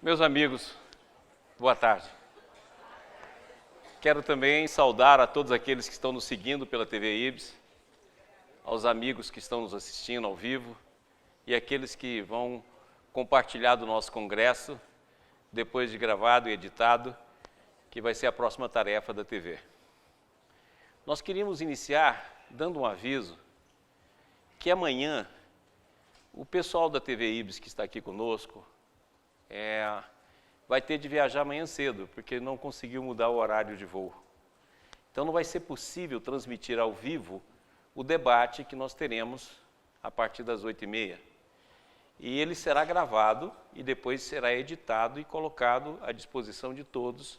Meus amigos, boa tarde. Quero também saudar a todos aqueles que estão nos seguindo pela TV IBS, aos amigos que estão nos assistindo ao vivo e aqueles que vão compartilhar do nosso congresso, depois de gravado e editado, que vai ser a próxima tarefa da TV. Nós queríamos iniciar dando um aviso que amanhã o pessoal da TV IBS que está aqui conosco vai ter de viajar amanhã cedo, porque não conseguiu mudar o horário de voo. Então não vai ser possível transmitir ao vivo o debate que nós teremos a partir das 8h30. E ele será gravado e depois será editado e colocado à disposição de todos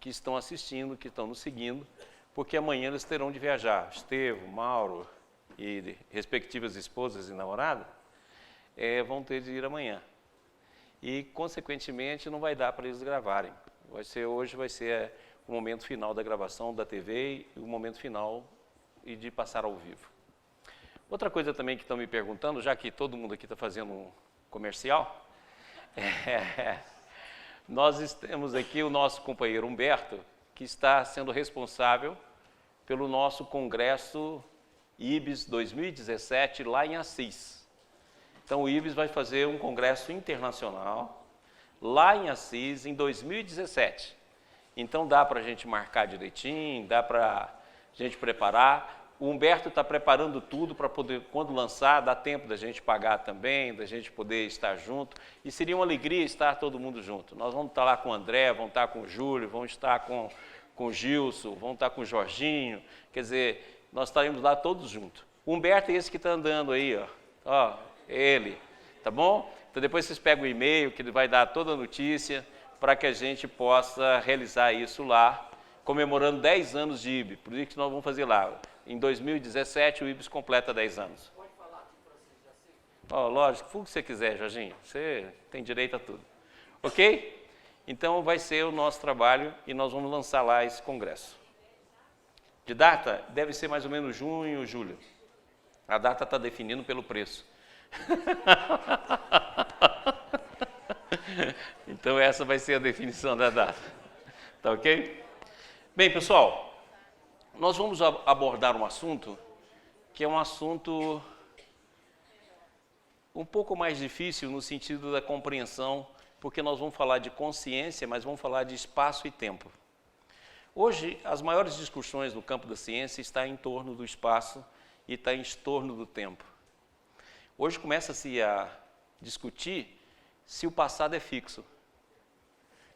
que estão assistindo, que estão nos seguindo, porque amanhã eles terão de viajar. Estevam, Mauro e respectivas esposas e namoradas vão ter de ir amanhã. E, consequentemente, não vai dar para eles gravarem. Hoje vai ser o momento final da gravação da TV e o momento final de passar ao vivo. Outra coisa também que estão me perguntando, já que todo mundo aqui está fazendo um comercial, nós temos aqui o nosso companheiro Humberto, que está sendo responsável pelo nosso Congresso IBS 2017 lá em Assis. Então o IBS vai fazer um congresso internacional lá em Assis em 2017. Então dá para a gente marcar direitinho, dá para a gente preparar. O Humberto está preparando tudo para poder, quando lançar, dá tempo da gente pagar também, da gente poder estar junto. E seria uma alegria estar todo mundo junto. Nós vamos estar lá com o André, vamos estar com o Júlio, vamos estar com o Gilson, vamos estar com o Jorginho. Quer dizer, nós estaremos lá todos juntos. O Humberto é esse que está andando aí, ó. Ele, tá bom? Então depois vocês pegam o e-mail, que ele vai dar toda a notícia, para que a gente possa realizar isso lá, comemorando 10 anos de IBS. Por isso que nós vamos fazer lá. Em 2017 o IBS completa 10 anos. Pode falar aqui para vocês, já sei. Lógico, o que você quiser, Jorginho. Você tem direito a tudo. Ok? Então vai ser o nosso trabalho e nós vamos lançar lá esse congresso. De data, deve ser mais ou menos junho ou julho. A data está definindo pelo preço. Então essa vai ser a definição da data. Tá ok? Bem, pessoal, nós vamos abordar um assunto que é um assunto um pouco mais difícil no sentido da compreensão, porque nós vamos falar de consciência, mas vamos falar de espaço e tempo. Hoje, as maiores discussões no campo da ciência estão em torno do espaço e estão em torno do tempo. Hoje começa-se a discutir se o passado é fixo,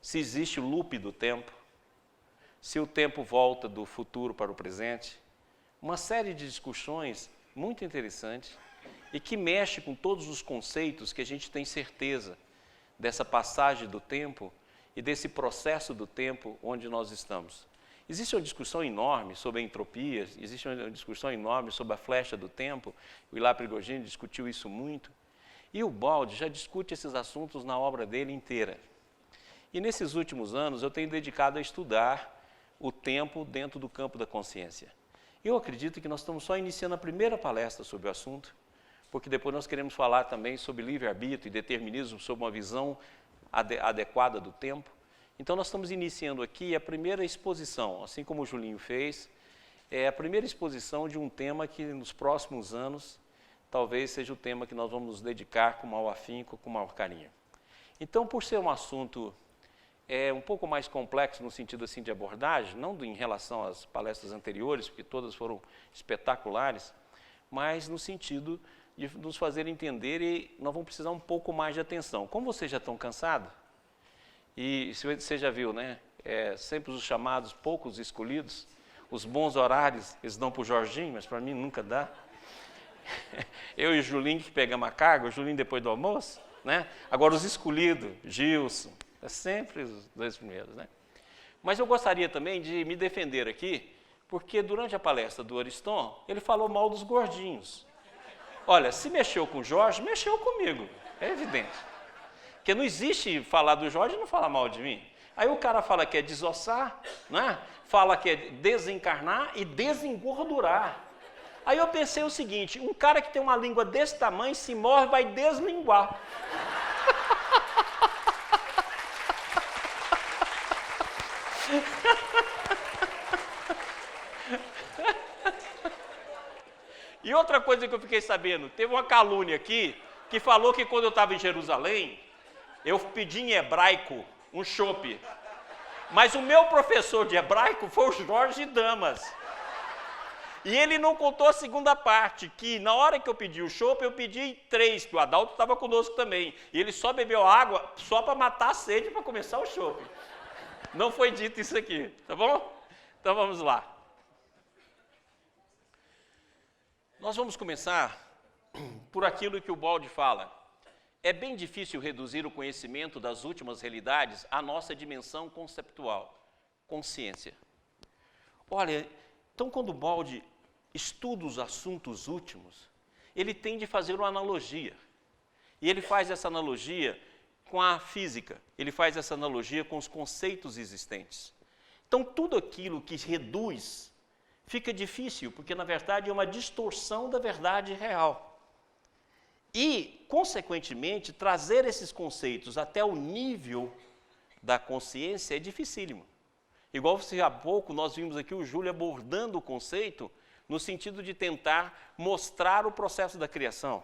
se existe o loop do tempo, se o tempo volta do futuro para o presente. Uma série de discussões muito interessantes e que mexe com todos os conceitos que a gente tem certeza dessa passagem do tempo e desse processo do tempo onde nós estamos. Existe uma discussão enorme sobre a entropia, existe uma discussão enorme sobre a flecha do tempo. O Hilário Prigogine discutiu isso muito. E o Baldi já discute esses assuntos na obra dele inteira. E nesses últimos anos eu tenho dedicado a estudar o tempo dentro do campo da consciência. Eu acredito que nós estamos só iniciando a primeira palestra sobre o assunto, porque depois nós queremos falar também sobre livre-arbítrio e determinismo, sobre uma visão adequada do tempo. Então nós estamos iniciando aqui a primeira exposição, assim como o Julinho fez, é a primeira exposição de um tema que nos próximos anos talvez seja o tema que nós vamos nos dedicar com maior afinco, com maior carinho. Então, por ser um assunto um pouco mais complexo no sentido assim de abordagem, não em relação às palestras anteriores, porque todas foram espetaculares, mas no sentido de nos fazer entender e nós vamos precisar um pouco mais de atenção. Como vocês já estão cansados, e você já viu, né? Sempre os chamados, poucos escolhidos, os bons horários, eles dão para o Jorginho, mas para mim nunca dá. Eu e o Julinho que pegamos a carga, o Julinho depois do almoço, né? Agora os escolhidos, Gilson, sempre os dois primeiros, né? Mas eu gostaria também de me defender aqui, porque durante a palestra do Ariston, ele falou mal dos gordinhos. Olha, se mexeu com o Jorge, mexeu comigo, é evidente. Porque não existe falar do Jorge e não falar mal de mim. Aí o cara fala que é desossar, né? Fala que é desencarnar e desengordurar. Aí eu pensei o seguinte, um cara que tem uma língua desse tamanho, se morre, vai deslinguar. E outra coisa que eu fiquei sabendo, teve uma calúnia aqui, que falou que quando eu estava em Jerusalém, eu pedi em hebraico um chope. Mas o meu professor de hebraico foi o Jorge Damas. E ele não contou a segunda parte, que na hora que eu pedi o chope, eu pedi 3, que o Adalto estava conosco também. E ele só bebeu água só para matar a sede para começar o chope. Não foi dito isso aqui, tá bom? Então vamos lá. Nós vamos começar por aquilo que o Baldi fala. É bem difícil reduzir o conhecimento das últimas realidades à nossa dimensão conceptual, consciência. Olha, então quando o Baldi estuda os assuntos últimos, ele tem de fazer uma analogia. E ele faz essa analogia com a física, ele faz essa analogia com os conceitos existentes. Então tudo aquilo que reduz fica difícil, porque na verdade é uma distorção da verdade real. E, consequentemente, trazer esses conceitos até o nível da consciência é dificílimo. Igual há pouco nós vimos aqui o Júlio abordando o conceito no sentido de tentar mostrar o processo da criação.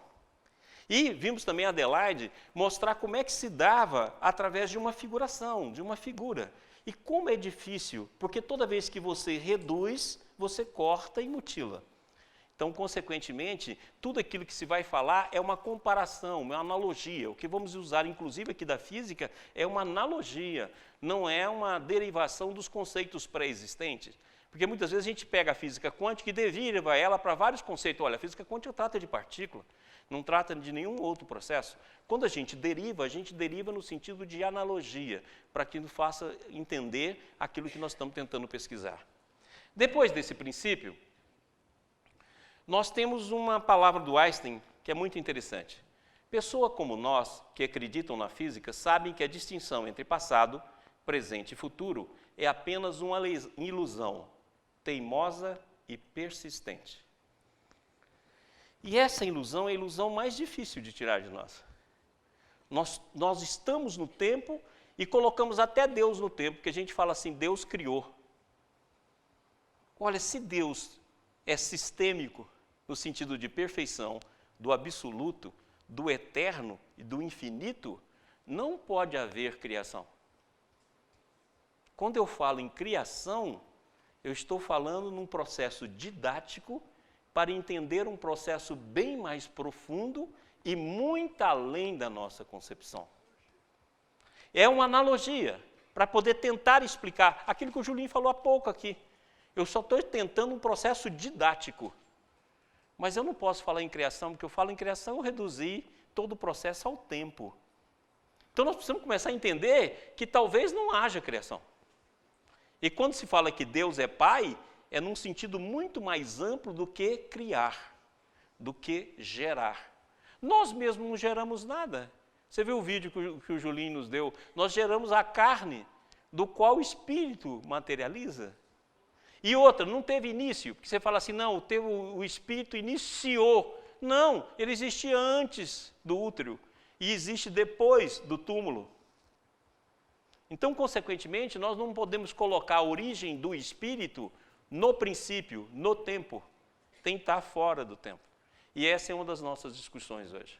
E vimos também a Adelaide mostrar como é que se dava através de uma figuração, de uma figura. E como é difícil, porque toda vez que você reduz, você corta e mutila. Então, consequentemente, tudo aquilo que se vai falar é uma comparação, uma analogia. O que vamos usar, inclusive, aqui da física é uma analogia, não é uma derivação dos conceitos pré-existentes. Porque muitas vezes a gente pega a física quântica e deriva ela para vários conceitos. Olha, a física quântica trata de partícula, não trata de nenhum outro processo. Quando a gente deriva no sentido de analogia, para que nos faça entender aquilo que nós estamos tentando pesquisar. Depois desse princípio, nós temos uma palavra do Einstein que é muito interessante. Pessoas como nós, que acreditam na física, sabem que a distinção entre passado, presente e futuro é apenas uma ilusão, teimosa e persistente. E essa ilusão é a ilusão mais difícil de tirar de nós. Nós estamos no tempo e colocamos até Deus no tempo, porque a gente fala assim, Deus criou. Olha, se Deus é sistêmico, no sentido de perfeição, do absoluto, do eterno e do infinito, não pode haver criação. Quando eu falo em criação, eu estou falando num processo didático para entender um processo bem mais profundo e muito além da nossa concepção. É uma analogia para poder tentar explicar aquilo que o Julinho falou há pouco aqui. Eu só estou tentando um processo didático. Mas eu não posso falar em criação, porque eu falo em criação, eu reduzi todo o processo ao tempo. Então nós precisamos começar a entender que talvez não haja criação. E quando se fala que Deus é Pai, é num sentido muito mais amplo do que criar, do que gerar. Nós mesmos não geramos nada. Você viu o vídeo que o Julinho nos deu? Nós geramos a carne, do qual o Espírito materializa. E outra, não teve início, porque você fala assim, não, o Espírito iniciou. Não, ele existia antes do útero e existe depois do túmulo. Então, consequentemente, nós não podemos colocar a origem do Espírito no princípio, no tempo. Tem que estar fora do tempo. E essa é uma das nossas discussões hoje.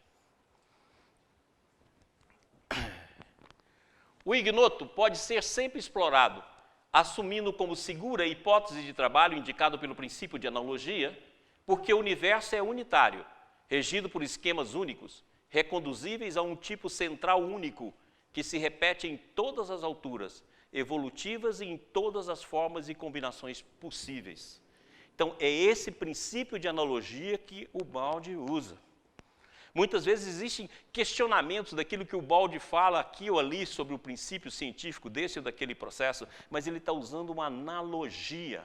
O ignoto pode ser sempre explorado, assumindo como segura a hipótese de trabalho indicado pelo princípio de analogia, porque o universo é unitário, regido por esquemas únicos, reconduzíveis a um tipo central único, que se repete em todas as alturas, evolutivas e em todas as formas e combinações possíveis. Então, é esse princípio de analogia que o Baldi usa. Muitas vezes existem questionamentos daquilo que o Baldi fala aqui ou ali sobre o princípio científico desse ou daquele processo, mas ele está usando uma analogia.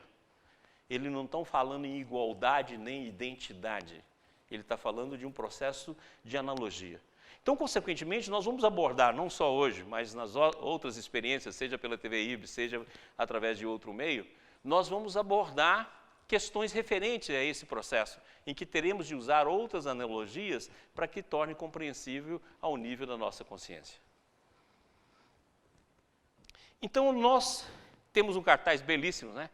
Ele não está falando em igualdade nem identidade. Ele está falando de um processo de analogia. Então, consequentemente, nós vamos abordar, não só hoje, mas nas outras experiências, seja pela TV IB, seja através de outro meio, nós vamos abordar questões referentes a esse processo, em que teremos de usar outras analogias para que torne compreensível ao nível da nossa consciência. Então, nós temos um cartaz belíssimo, né?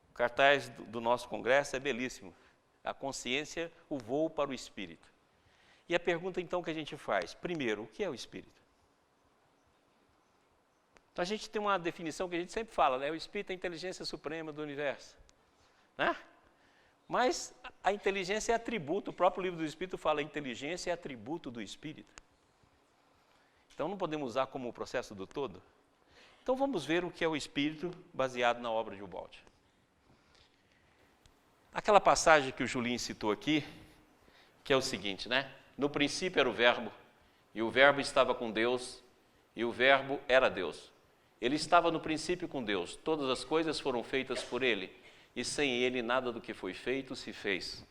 O cartaz do nosso congresso é belíssimo. A consciência, o voo para o espírito. E a pergunta então que a gente faz, primeiro, o que é o espírito? Então a gente tem uma definição que a gente sempre fala, né? O espírito é a inteligência suprema do universo, né? Mas a inteligência é atributo, o próprio livro do Espírito fala, a inteligência é atributo do espírito. Então não podemos usar como o processo do todo. Então vamos ver o que é o espírito baseado na obra de Ubaldi. Aquela passagem que o Julinho citou aqui, que é o seguinte, né? No princípio era o verbo, e o verbo estava com Deus, e o verbo era Deus. Ele estava no princípio com Deus, todas as coisas foram feitas por ele, e sem ele nada do que foi feito se fez.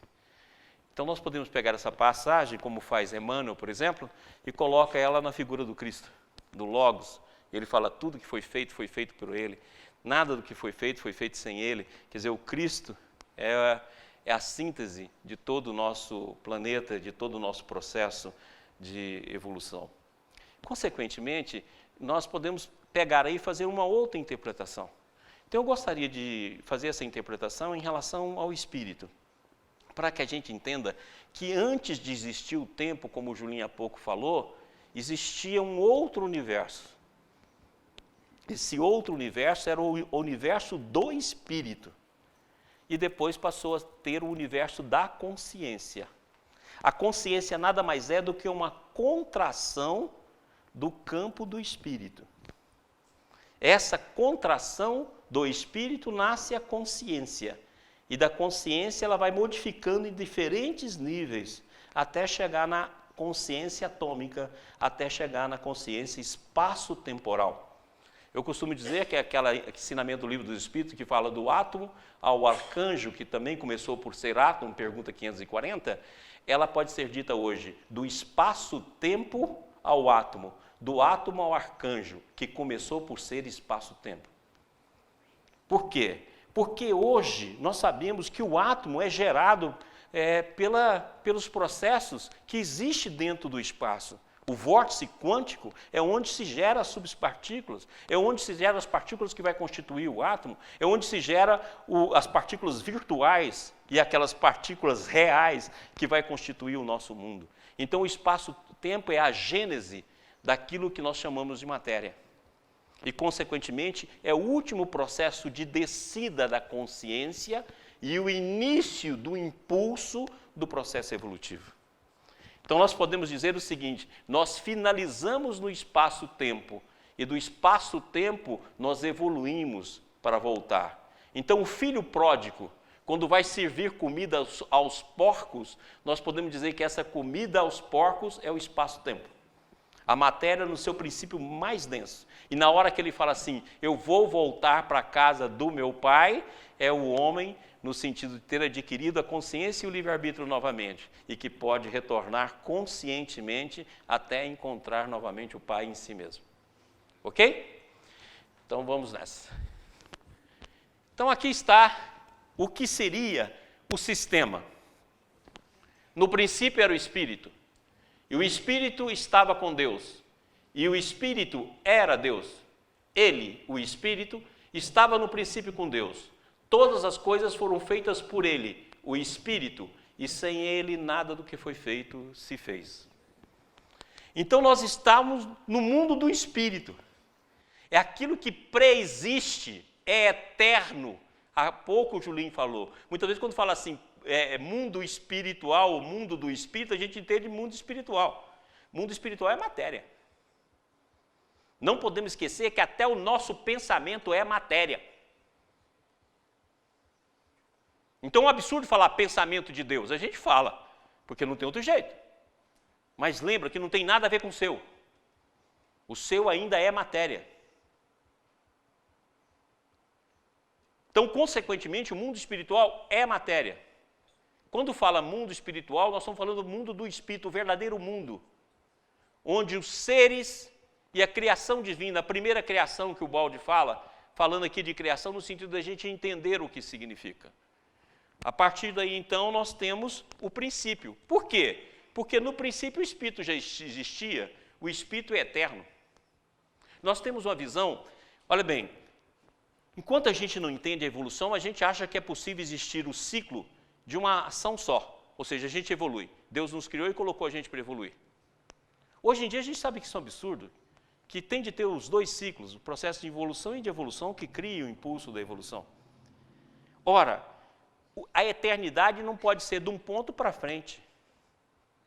Então nós podemos pegar essa passagem, como faz Emmanuel, por exemplo, e coloca ela na figura do Cristo, do Logos. Ele fala, tudo que foi feito por ele, nada do que foi feito sem ele. Quer dizer, o Cristo é a síntese de todo o nosso planeta, de todo o nosso processo de evolução. Consequentemente, nós podemos pegar aí e fazer uma outra interpretação. Então eu gostaria de fazer essa interpretação em relação ao espírito, para que a gente entenda que antes de existir o tempo, como o Julinho há pouco falou, existia um outro universo. Esse outro universo era o universo do espírito. E depois passou a ter o universo da consciência. A consciência nada mais é do que uma contração do campo do espírito. Essa contração do espírito nasce a consciência. E da consciência ela vai modificando em diferentes níveis, até chegar na consciência atômica, até chegar na consciência espaço-temporal. Eu costumo dizer que aquele ensinamento do Livro dos Espíritos que fala do átomo ao arcanjo, que também começou por ser átomo, pergunta 540, ela pode ser dita hoje do espaço-tempo ao átomo, do átomo ao arcanjo, que começou por ser espaço-tempo. Por quê? Porque hoje nós sabemos que o átomo é gerado pelos processos que existem dentro do espaço. O vórtice quântico é onde se gera as subpartículas, é onde se gera as partículas que vai constituir o átomo, é onde se gera as partículas virtuais e aquelas partículas reais que vai constituir o nosso mundo. Então o espaço-tempo é a gênese daquilo que nós chamamos de matéria. E, consequentemente, é o último processo de descida da consciência e o início do impulso do processo evolutivo. Então, nós podemos dizer o seguinte, nós finalizamos no espaço-tempo, e do espaço-tempo nós evoluímos para voltar. Então, o filho pródigo, quando vai servir comida aos porcos, nós podemos dizer que essa comida aos porcos é o espaço-tempo. A matéria no seu princípio mais denso. E na hora que ele fala assim, eu vou voltar para a casa do meu pai, é o homem no sentido de ter adquirido a consciência e o livre-arbítrio novamente, e que pode retornar conscientemente até encontrar novamente o pai em si mesmo. Ok? Então vamos nessa. Então aqui está o que seria o sistema. No princípio era o Espírito. E o Espírito estava com Deus, e o Espírito era Deus. Ele, o Espírito, estava no princípio com Deus. Todas as coisas foram feitas por ele, o Espírito, e sem ele nada do que foi feito se fez. Então nós estamos no mundo do Espírito. É aquilo que preexiste, é eterno. Há pouco o Julinho falou. Muitas vezes quando fala assim, mundo espiritual, o mundo do espírito, a gente entende mundo espiritual. Mundo espiritual é matéria. Não podemos esquecer que até o nosso pensamento é matéria. Então é um absurdo falar pensamento de Deus. A gente fala, porque não tem outro jeito. Mas lembra que não tem nada a ver com o seu. O seu ainda é matéria. Então, consequentemente, o mundo espiritual é matéria. Quando fala mundo espiritual, nós estamos falando do mundo do espírito, o verdadeiro mundo, onde os seres e a criação divina, a primeira criação que o Ubaldi fala, falando aqui de criação no sentido da gente entender o que significa. A partir daí, então, nós temos o princípio. Por quê? Porque no princípio o espírito já existia, o espírito é eterno. Nós temos uma visão, olha bem, Enquanto a gente não entende a evolução, a gente acha que é possível existir o ciclo de uma ação só. Ou seja, a gente evolui. Deus nos criou e colocou a gente para evoluir. Hoje em dia a gente sabe que isso é um absurdo, que tem de ter os dois ciclos, o processo de evolução e de evolução, que cria o impulso da evolução. Ora, a eternidade não pode ser de um ponto para frente.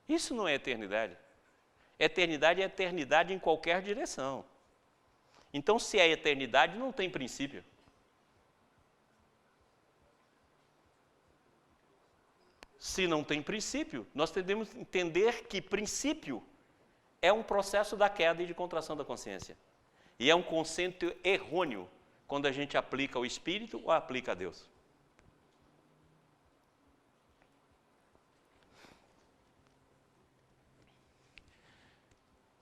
Isso não é eternidade. Eternidade é eternidade em qualquer direção. Então, se é eternidade, não tem princípio. Se não tem princípio, nós devemos entender que princípio é um processo da queda e de contração da consciência. E é um conceito errôneo quando a gente aplica o Espírito ou aplica a Deus.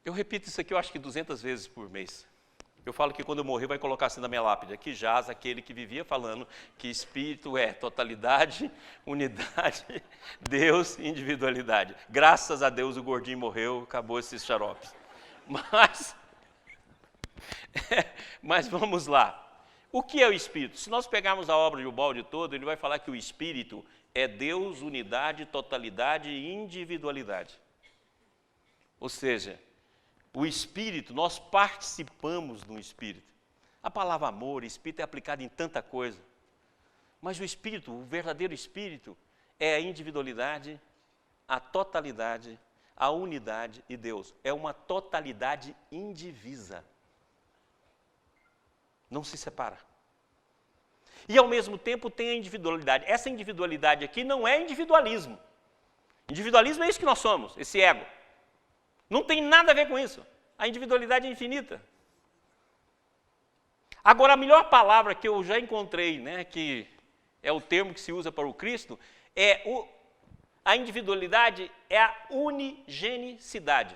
Eu repito isso aqui, eu acho que 200 vezes por mês. Eu falo que quando eu morrer vai colocar assim na minha lápide, aqui jaz aquele que vivia falando que espírito é totalidade, unidade, Deus e individualidade. Graças a Deus o gordinho morreu, acabou esses xaropes. Mas vamos lá. O que é o espírito? Se nós pegarmos a obra de Ubaldi todo, ele vai falar que o espírito é Deus, unidade, totalidade e individualidade. Ou seja, o Espírito, nós participamos do Espírito. A palavra amor, Espírito é aplicada em tanta coisa. Mas o Espírito, o verdadeiro Espírito, é a individualidade, a totalidade, a unidade e Deus. É uma totalidade indivisa. Não se separa. E ao mesmo tempo tem a individualidade. Essa individualidade aqui não é individualismo. Individualismo é isso que nós somos, esse ego. Não tem nada a ver com isso. A individualidade é infinita. Agora, a melhor palavra que eu já encontrei, né, que é o termo que se usa para o Cristo, a individualidade é a unigenicidade.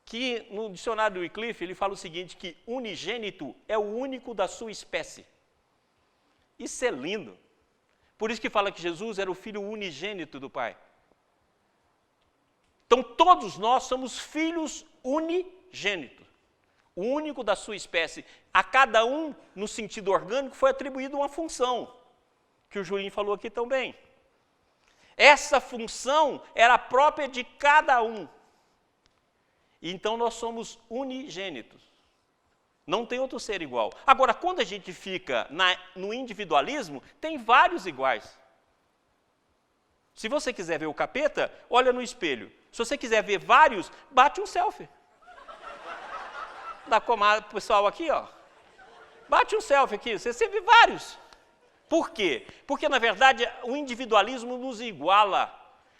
Que no dicionário do Wycliffe, ele fala o seguinte, que unigênito é o único da sua espécie. Isso é lindo. Por isso que fala que Jesus era o filho unigênito do Pai. Então, todos nós somos filhos unigênitos, o único da sua espécie. A cada um, no sentido orgânico, foi atribuída uma função, que o Julinho falou aqui também. Essa função era própria de cada um. Então, nós somos unigênitos. Não tem outro ser igual. Agora, quando a gente fica no individualismo, tem vários iguais. Se você quiser ver o capeta, olha no espelho. Se você quiser ver vários, bate um selfie. Da comadre pessoal aqui, ó. Bate um selfie aqui, você vê vários. Por quê? Porque, na verdade, o individualismo nos iguala,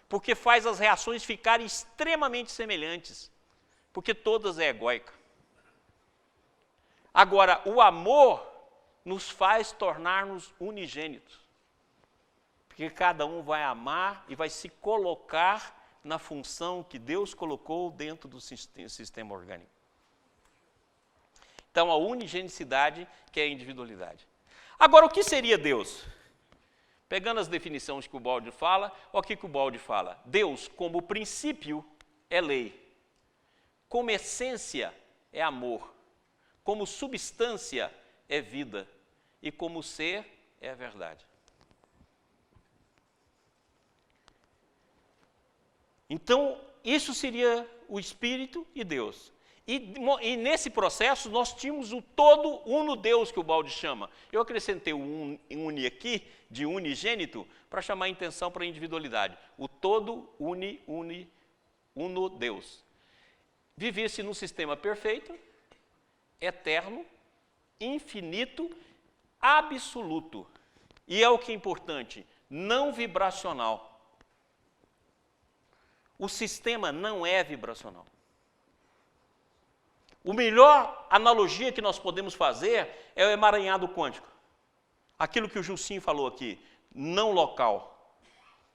porque faz as reações ficarem extremamente semelhantes, porque todas é egóica. Agora, o amor nos faz tornar-nos unigênitos, porque cada um vai amar e vai se colocar na função que Deus colocou dentro do sistema orgânico. Então, a unigenicidade, que é a individualidade. Agora, o que seria Deus? Pegando as definições que o Ubaldi fala, olha o que o Ubaldi fala. Deus, como princípio, é lei. Como essência, é amor. Como substância, é vida. E como ser, é a verdade. Então, isso seria o Espírito e Deus. E nesse processo, nós tínhamos o todo uno Deus, que o Ubaldi chama. Eu acrescentei o uni aqui, de unigênito, para chamar a intenção para a individualidade. O todo uno Deus. Vivia-se num sistema perfeito, eterno, infinito, absoluto. E é o que é importante, não vibracional. O sistema não é vibracional. A melhor analogia que nós podemos fazer é o emaranhado quântico. Aquilo que o Gilcinho falou aqui, não local.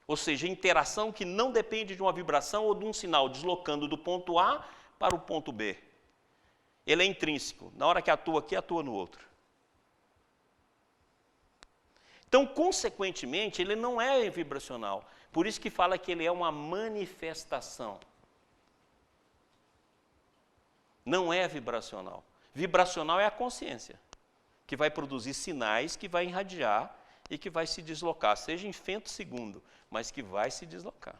Ou seja, interação que não depende de uma vibração ou de um sinal deslocando do ponto A para o ponto B. Ele é intrínseco. Na hora que atua aqui, atua no outro. Então, consequentemente, ele não é vibracional. Por isso que fala que ele é uma manifestação. Não é vibracional. Vibracional é a consciência. que vai produzir sinais, que vai irradiar e que vai se deslocar, seja em femtosegundo, mas que vai se deslocar.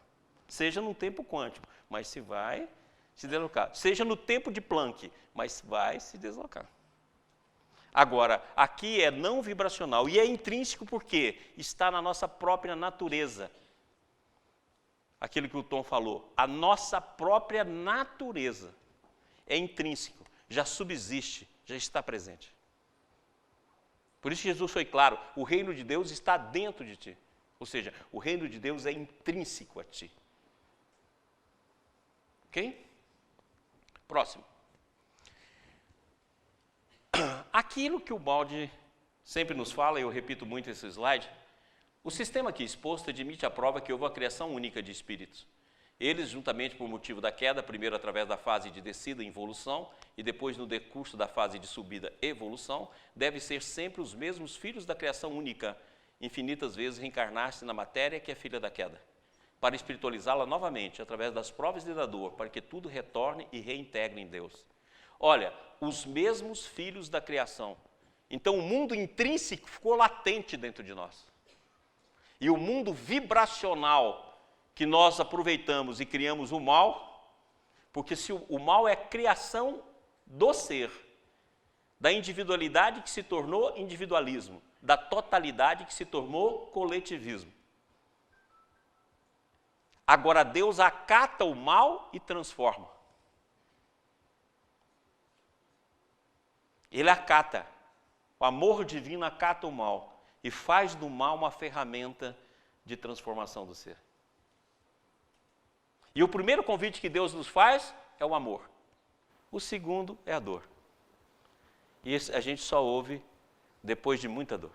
Seja num tempo quântico, mas se vai se deslocar. Seja no tempo de Planck, mas vai se deslocar. Agora, aqui é não vibracional e é intrínseco porque está na nossa própria natureza. Aquilo que o Tom falou, a nossa própria natureza é intrínseco, já subsiste, já está presente. Por isso Jesus foi claro, o reino de Deus está dentro de ti. Ou seja, o reino de Deus é intrínseco a ti. Ok? Próximo. Aquilo que o Baldi sempre nos fala, e eu repito muito esse slide, o sistema aqui exposto admite a prova que houve uma criação única de espíritos. Eles, juntamente por motivo da queda, primeiro através da fase de descida e involução, e depois no decurso da fase de subida e evolução, devem ser sempre os mesmos filhos da criação única, infinitas vezes reencarnar-se na matéria que é filha da queda, para espiritualizá-la novamente, através das provas e da dor, para que tudo retorne e reintegre em Deus. Olha, os mesmos filhos da criação. Então o mundo intrínseco ficou latente dentro de nós. E o mundo vibracional que nós aproveitamos e criamos o mal, porque se o mal é criação do ser, da individualidade que se tornou individualismo, da totalidade que se tornou coletivismo. Agora Deus acata o mal e transforma. Ele acata, o amor divino acata o mal e faz do mal uma ferramenta de transformação do ser. E o primeiro convite que Deus nos faz é o amor. O segundo é a dor. E esse a gente só ouve depois de muita dor.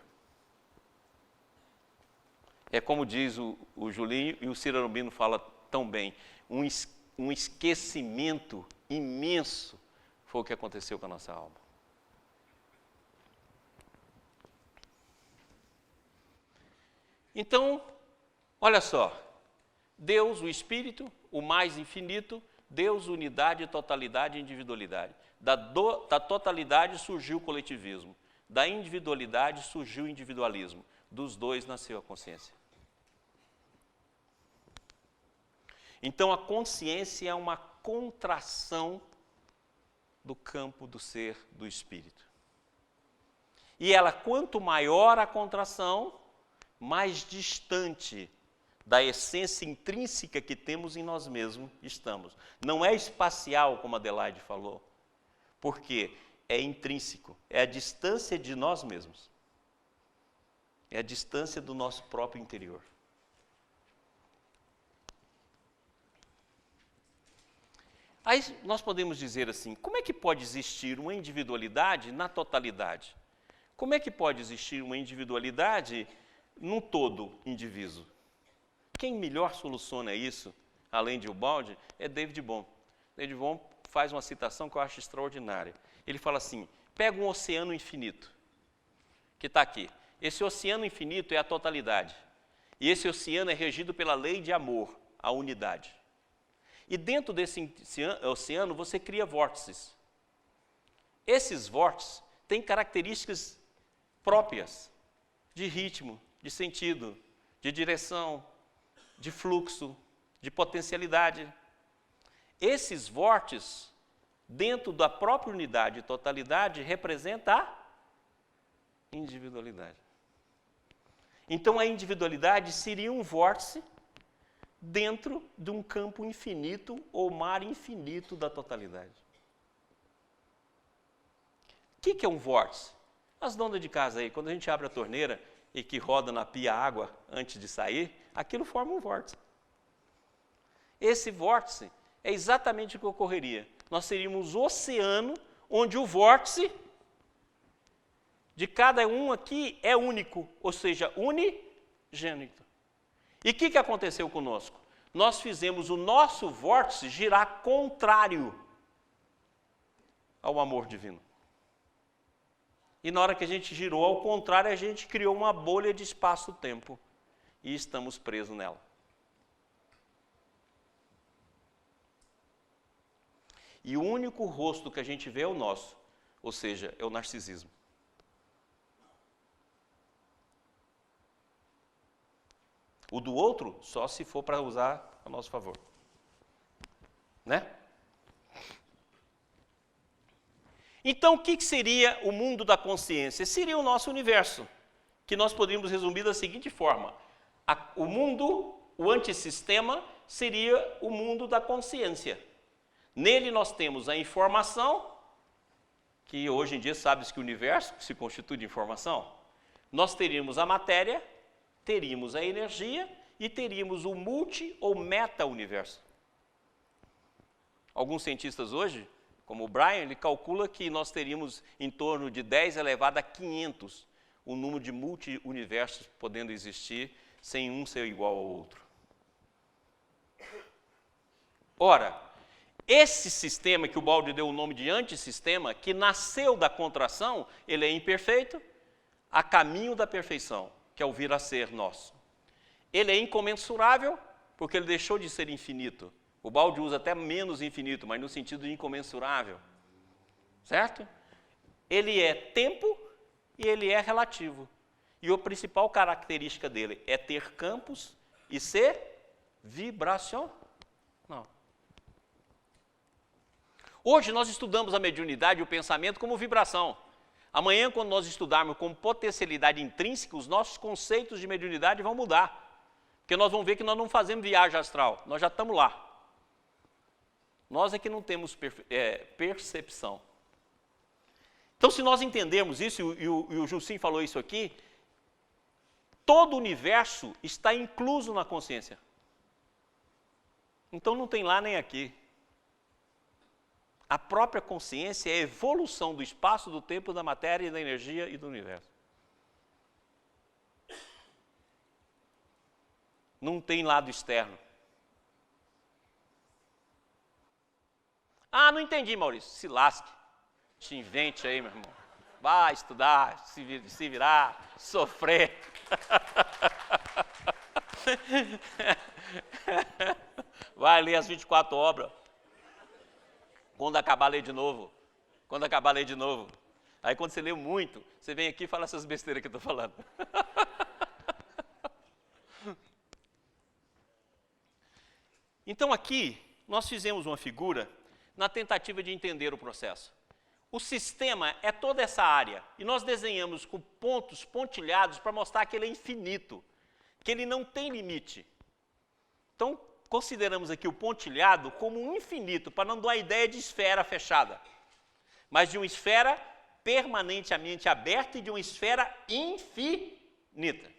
É como diz o Julinho e o Ciro Rubino fala tão bem, um esquecimento imenso foi o que aconteceu com a nossa alma. Então, olha só, Deus, o Espírito, o mais infinito, Deus, unidade, totalidade e individualidade. Da totalidade surgiu o coletivismo, da individualidade surgiu o individualismo, dos dois nasceu a consciência. Então a consciência é uma contração do campo do ser, do Espírito. E ela, quanto maior a contração, mais distante da essência intrínseca que temos em nós mesmos estamos. Não é espacial, como a Adelaide falou, porque é intrínseco, é a distância de nós mesmos. É a distância do nosso próprio interior. Aí nós podemos dizer assim, como é que pode existir uma individualidade na totalidade? Como é que pode existir uma individualidade num todo indiviso? Quem melhor soluciona isso, além de Ubaldi, é David Bohm. David Bohm faz uma citação que eu acho extraordinária. Ele fala assim, pega um oceano infinito, que está aqui. Esse oceano infinito é a totalidade. E esse oceano é regido pela lei de amor, a unidade. E dentro desse oceano você cria vórtices. Esses vórtices têm características próprias de ritmo, de sentido, de direção, de fluxo, de potencialidade. Esses vórtices, dentro da própria unidade e totalidade, representam a individualidade. Então a individualidade seria um vórtice dentro de um campo infinito ou mar infinito da totalidade. O que é um vórtice? As donas de casa aí, quando a gente abre a torneira e que roda na pia água antes de sair, aquilo forma um vórtice. Esse vórtice é exatamente o que ocorreria. Nós teríamos um oceano onde o vórtice de cada um aqui é único, ou seja, unigênito. E o que aconteceu conosco? Nós fizemos o nosso vórtice girar contrário ao amor divino. E na hora que a gente girou ao contrário, a gente criou uma bolha de espaço-tempo. E estamos presos nela. E o único rosto que a gente vê é o nosso, ou seja, é o narcisismo. O do outro, só se for para usar a nosso favor. Né? Então, o que seria o mundo da consciência? Seria o nosso universo, que nós poderíamos resumir da seguinte forma. O mundo, o antissistema, seria o mundo da consciência. Nele nós temos a informação, que hoje em dia sabe-se que o universo se constitui de informação. Nós teríamos a matéria, teríamos a energia e teríamos o multi ou meta-universo. Alguns cientistas hoje, como o Brian, ele calcula que nós teríamos em torno de 10 elevado a 500 o número de multi-universos podendo existir sem um ser igual ao outro. Ora, esse sistema que o Baldi deu o nome de antissistema, que nasceu da contração, ele é imperfeito, a caminho da perfeição, que é o vir a ser nosso. Ele é incomensurável, porque ele deixou de ser infinito. O Baldi usa até menos infinito, mas no sentido de incomensurável. Certo? Ele é tempo e ele é relativo. E a principal característica dele é ter campos e ser vibracional. Hoje nós estudamos a mediunidade e o pensamento como vibração. Amanhã, quando nós estudarmos como potencialidade intrínseca, os nossos conceitos de mediunidade vão mudar. Porque nós vamos ver que nós não fazemos viagem astral, nós já estamos lá. Nós é que não temos percepção. Então, se nós entendermos isso, e o Jussim falou isso aqui, todo o universo está incluso na consciência. Então, não tem lá nem aqui. A própria consciência é a evolução do espaço, do tempo, da matéria, da energia e do universo. Não tem lado externo. Ah, não entendi, Maurício. Se lasque. Te invente aí, meu irmão. Vai estudar, se virar, sofrer. Vai ler as 24 obras. Quando acabar, lê de novo. Quando acabar, lê de novo. Aí quando você lê muito, você vem aqui e fala essas besteiras que eu estou falando. Então aqui, nós fizemos uma figura na tentativa de entender o processo. O sistema é toda essa área, e nós desenhamos com pontos pontilhados para mostrar que ele é infinito, que ele não tem limite. Então, consideramos aqui o pontilhado como um infinito, para não dar a ideia de esfera fechada, mas de uma esfera permanentemente aberta e de uma esfera infinita.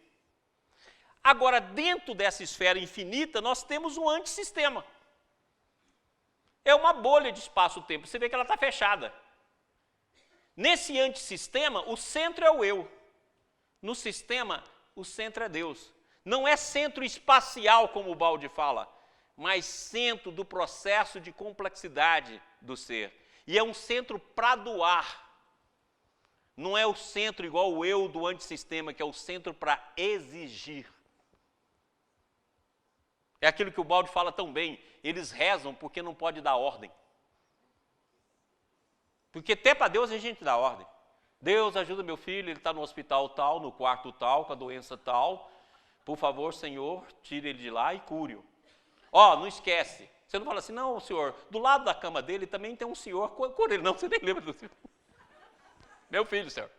Agora, dentro dessa esfera infinita, nós temos um antissistema. É uma bolha de espaço-tempo, você vê que ela está fechada. Nesse antissistema, o centro é o eu. No sistema, o centro é Deus. Não é centro espacial, como o Baldi fala, mas centro do processo de complexidade do ser. E é um centro para doar. Não é o centro igual o eu do antissistema, que é o centro para exigir. É aquilo que o Baldi fala tão bem, eles rezam porque não pode dar ordem. Porque até para Deus a gente dá ordem. Deus ajuda meu filho, ele está no hospital tal, no quarto tal, com a doença tal. Por favor, Senhor, tire ele de lá e cure-o. Ó, não esquece. Você não fala assim, não, senhor, do lado da cama dele também tem um senhor, cura ele. Não, você nem lembra do senhor. Meu filho, senhor.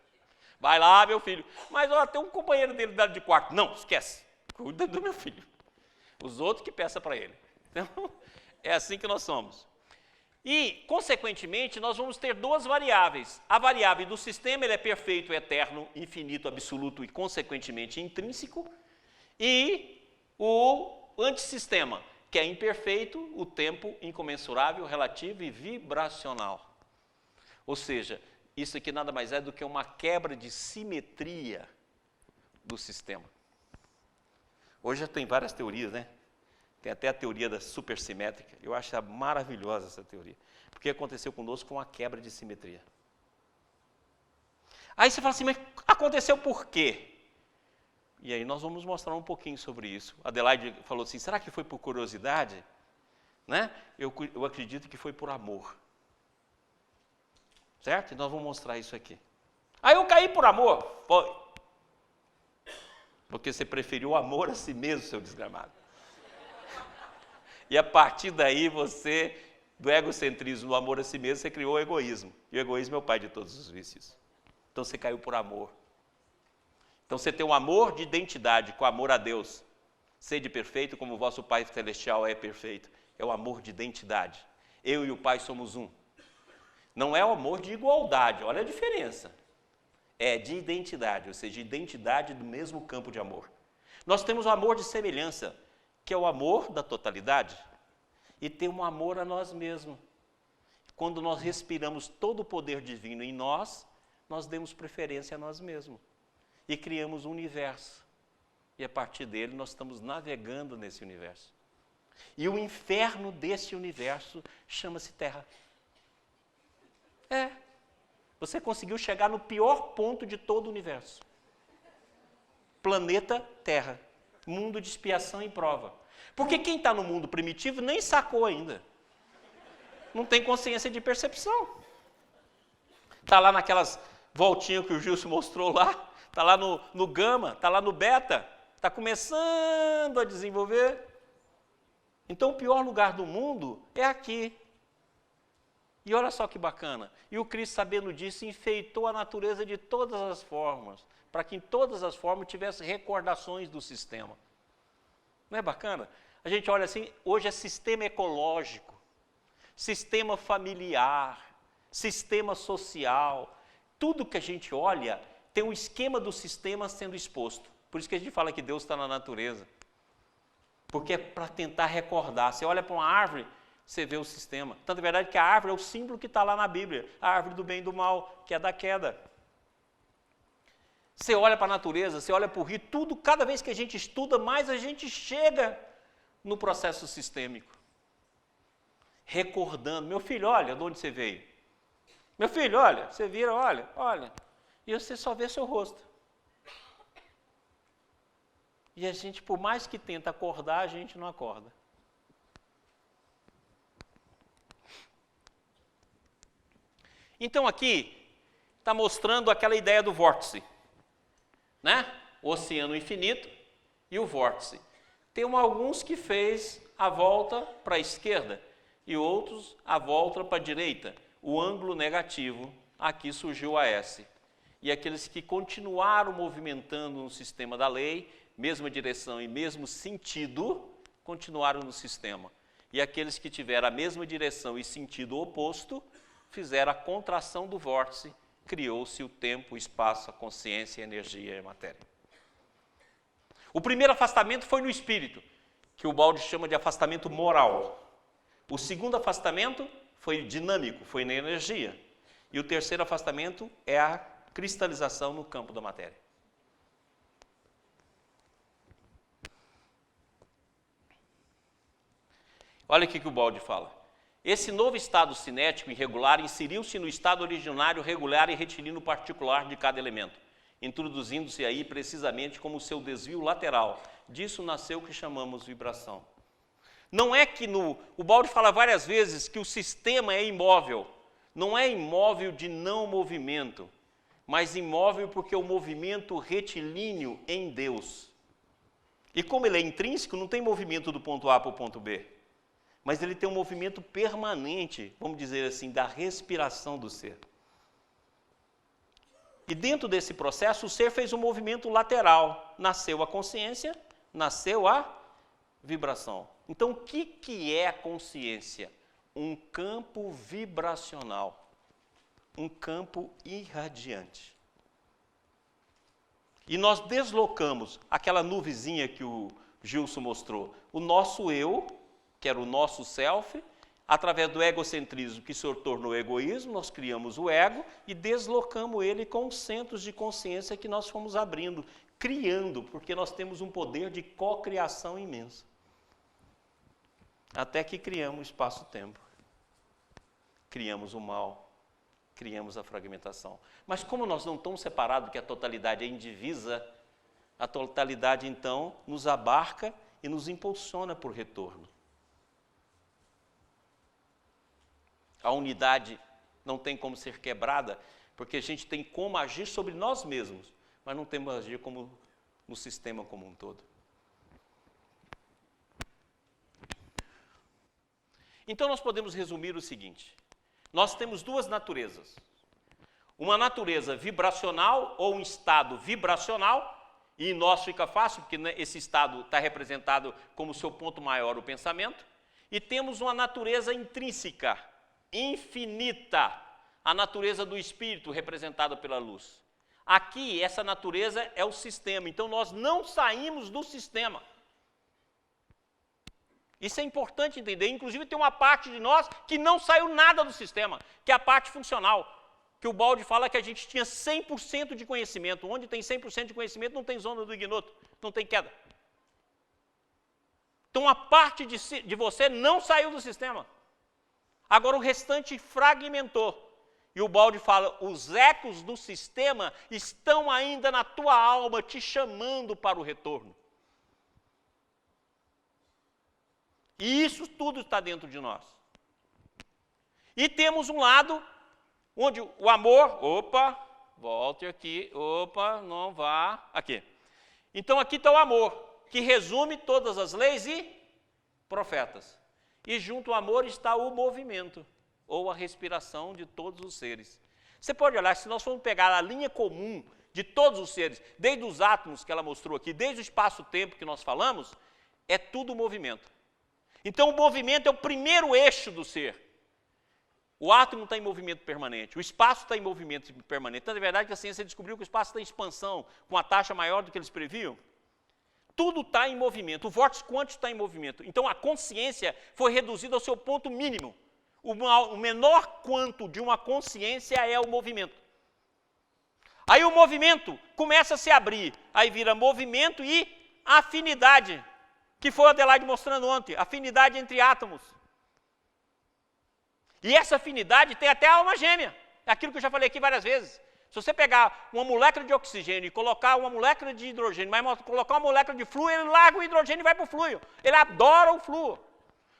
Vai lá, meu filho. Mas, ó, tem um companheiro dele dentro de quarto. Não, esquece. Cuida do meu filho. Os outros que peçam para ele. Então, é assim que nós somos. E, consequentemente, nós vamos ter duas variáveis. A variável do sistema, ele é perfeito, eterno, infinito, absoluto e, consequentemente, intrínseco. E o antissistema, que é imperfeito, o tempo incomensurável, relativo e vibracional. Ou seja, isso aqui nada mais é do que uma quebra de simetria do sistema. Hoje já tem várias teorias, né? Tem até a teoria da supersimétrica. Eu acho maravilhosa essa teoria. Porque aconteceu conosco com uma quebra de simetria. Aí você fala assim, mas aconteceu por quê? E aí nós vamos mostrar um pouquinho sobre isso. A Adelaide falou assim, será que foi por curiosidade? Né? Eu acredito que foi por amor. Certo? E nós vamos mostrar isso aqui. Aí eu caí por amor. Foi. Porque você preferiu o amor a si mesmo, seu desgramado. E a partir daí você, do egocentrismo, do amor a si mesmo, você criou o egoísmo. E o egoísmo é o pai de todos os vícios. Então você caiu por amor. Então você tem um amor de identidade com amor a Deus. Sede perfeito como o vosso Pai Celestial é perfeito. É o amor de identidade. Eu e o Pai somos um. Não é o amor de igualdade, olha a diferença. É de identidade, ou seja, identidade do mesmo campo de amor. Nós temos o amor de semelhança, que é o amor da totalidade. E tem um amor a nós mesmos. Quando nós respiramos todo o poder divino em nós, nós demos preferência a nós mesmos. E criamos um universo. E a partir dele nós estamos navegando nesse universo. E o inferno desse universo chama-se Terra. Você conseguiu chegar no pior ponto de todo o universo. Planeta Terra. Mundo de expiação e prova. Porque quem está no mundo primitivo nem sacou ainda. Não tem consciência de percepção. Está lá naquelas voltinhas que o Gilson mostrou lá. Está lá no gama, está lá no beta. Está começando a desenvolver. Então o pior lugar do mundo é aqui. E olha só que bacana. E o Cristo, sabendo disso, enfeitou a natureza de todas as formas, para que em todas as formas tivesse recordações do sistema. Não é bacana? A gente olha assim, hoje é sistema ecológico, sistema familiar, sistema social. Tudo que a gente olha tem um esquema do sistema sendo exposto. Por isso que a gente fala que Deus está na natureza. Porque é para tentar recordar. Você olha para uma árvore, você vê o sistema. Tanto é verdade que a árvore é o símbolo que está lá na Bíblia. A árvore do bem e do mal, que é da queda. Você olha para a natureza, você olha para o rio, tudo, cada vez que a gente estuda, mais a gente chega no processo sistêmico. Recordando. Meu filho, olha de onde você veio. Meu filho, olha, você vira, olha. E você só vê seu rosto. E a gente, por mais que tenta acordar, a gente não acorda. Então aqui está mostrando aquela ideia do vórtice, né? O oceano infinito e o vórtice. Tem alguns que fez a volta para a esquerda e outros a volta para a direita. O ângulo negativo, aqui surgiu a S. E aqueles que continuaram movimentando no sistema da lei, mesma direção e mesmo sentido, continuaram no sistema. E aqueles que tiveram a mesma direção e sentido oposto, fizeram a contração do vórtice, criou-se o tempo, o espaço, a consciência, a energia e a matéria. O primeiro afastamento foi no espírito, que o Baldi chama de afastamento moral. O segundo afastamento foi dinâmico, foi na energia. E o terceiro afastamento é a cristalização no campo da matéria. Olha o que o Baldi fala. Esse novo estado cinético irregular inseriu-se no estado originário regular e retilíneo particular de cada elemento, introduzindo-se aí precisamente como seu desvio lateral. Disso nasceu o que chamamos vibração. Não é que o Baldi fala várias vezes que o sistema é imóvel. Não é imóvel de não movimento, mas imóvel porque o movimento retilíneo em Deus. E como ele é intrínseco, não tem movimento do ponto A para o ponto B. Mas ele tem um movimento permanente, vamos dizer assim, da respiração do ser. E dentro desse processo, o ser fez um movimento lateral. Nasceu a consciência, nasceu a vibração. Então, o que é a consciência? Um campo vibracional, um campo irradiante. E nós deslocamos aquela nuvezinha que o Gilson mostrou, o nosso eu, que era o nosso self, através do egocentrismo que se tornou egoísmo, nós criamos o ego e deslocamos ele com os centros de consciência que nós fomos abrindo, criando, porque nós temos um poder de cocriação imenso. Até que criamos o espaço-tempo, criamos o mal, criamos a fragmentação. Mas como nós não estamos separados, que a totalidade é indivisa, a totalidade então nos abarca e nos impulsiona por retorno. A unidade não tem como ser quebrada, porque a gente tem como agir sobre nós mesmos, mas não temos como agir como no sistema como um todo. Então nós podemos resumir o seguinte: nós temos duas naturezas. Uma natureza vibracional ou um estado vibracional, e em nós fica fácil, porque esse estado está representado como seu ponto maior, o pensamento, e temos uma natureza intrínseca, infinita, a natureza do espírito representada pela luz. Aqui, essa natureza é o sistema, então nós não saímos do sistema. Isso é importante entender, inclusive tem uma parte de nós que não saiu nada do sistema, que é a parte funcional, que o Baldi fala que a gente tinha 100% de conhecimento. Onde tem 100% de conhecimento não tem zona do ignoto, não tem queda. Então uma parte de você não saiu do sistema. Agora o restante fragmentou. E o Baldi fala, os ecos do sistema estão ainda na tua alma, te chamando para o retorno. E isso tudo está dentro de nós. E temos um lado onde o amor, volte aqui, não vá, aqui. Então aqui está o amor, que resume todas as leis e profetas. E junto ao amor está o movimento, ou a respiração de todos os seres. Você pode olhar, se nós formos pegar a linha comum de todos os seres, desde os átomos que ela mostrou aqui, desde o espaço-tempo que nós falamos, é tudo movimento. Então o movimento é o primeiro eixo do ser. O átomo está em movimento permanente, o espaço está em movimento permanente. Então, é verdade que a ciência descobriu que o espaço está em expansão, com uma taxa maior do que eles previam. Tudo está em movimento, o vórtice quântico está em movimento. Então, a consciência foi reduzida ao seu ponto mínimo. O menor quanto de uma consciência é o movimento. Aí o movimento começa a se abrir, aí vira movimento e afinidade, que foi o Adelaide mostrando ontem, afinidade entre átomos. E essa afinidade tem até a alma gêmea, é aquilo que eu já falei aqui várias vezes. Se você pegar uma molécula de oxigênio e colocar uma molécula de hidrogênio, mas colocar uma molécula de flúor, ele larga o hidrogênio e vai para o flúor. Ele adora o flúor.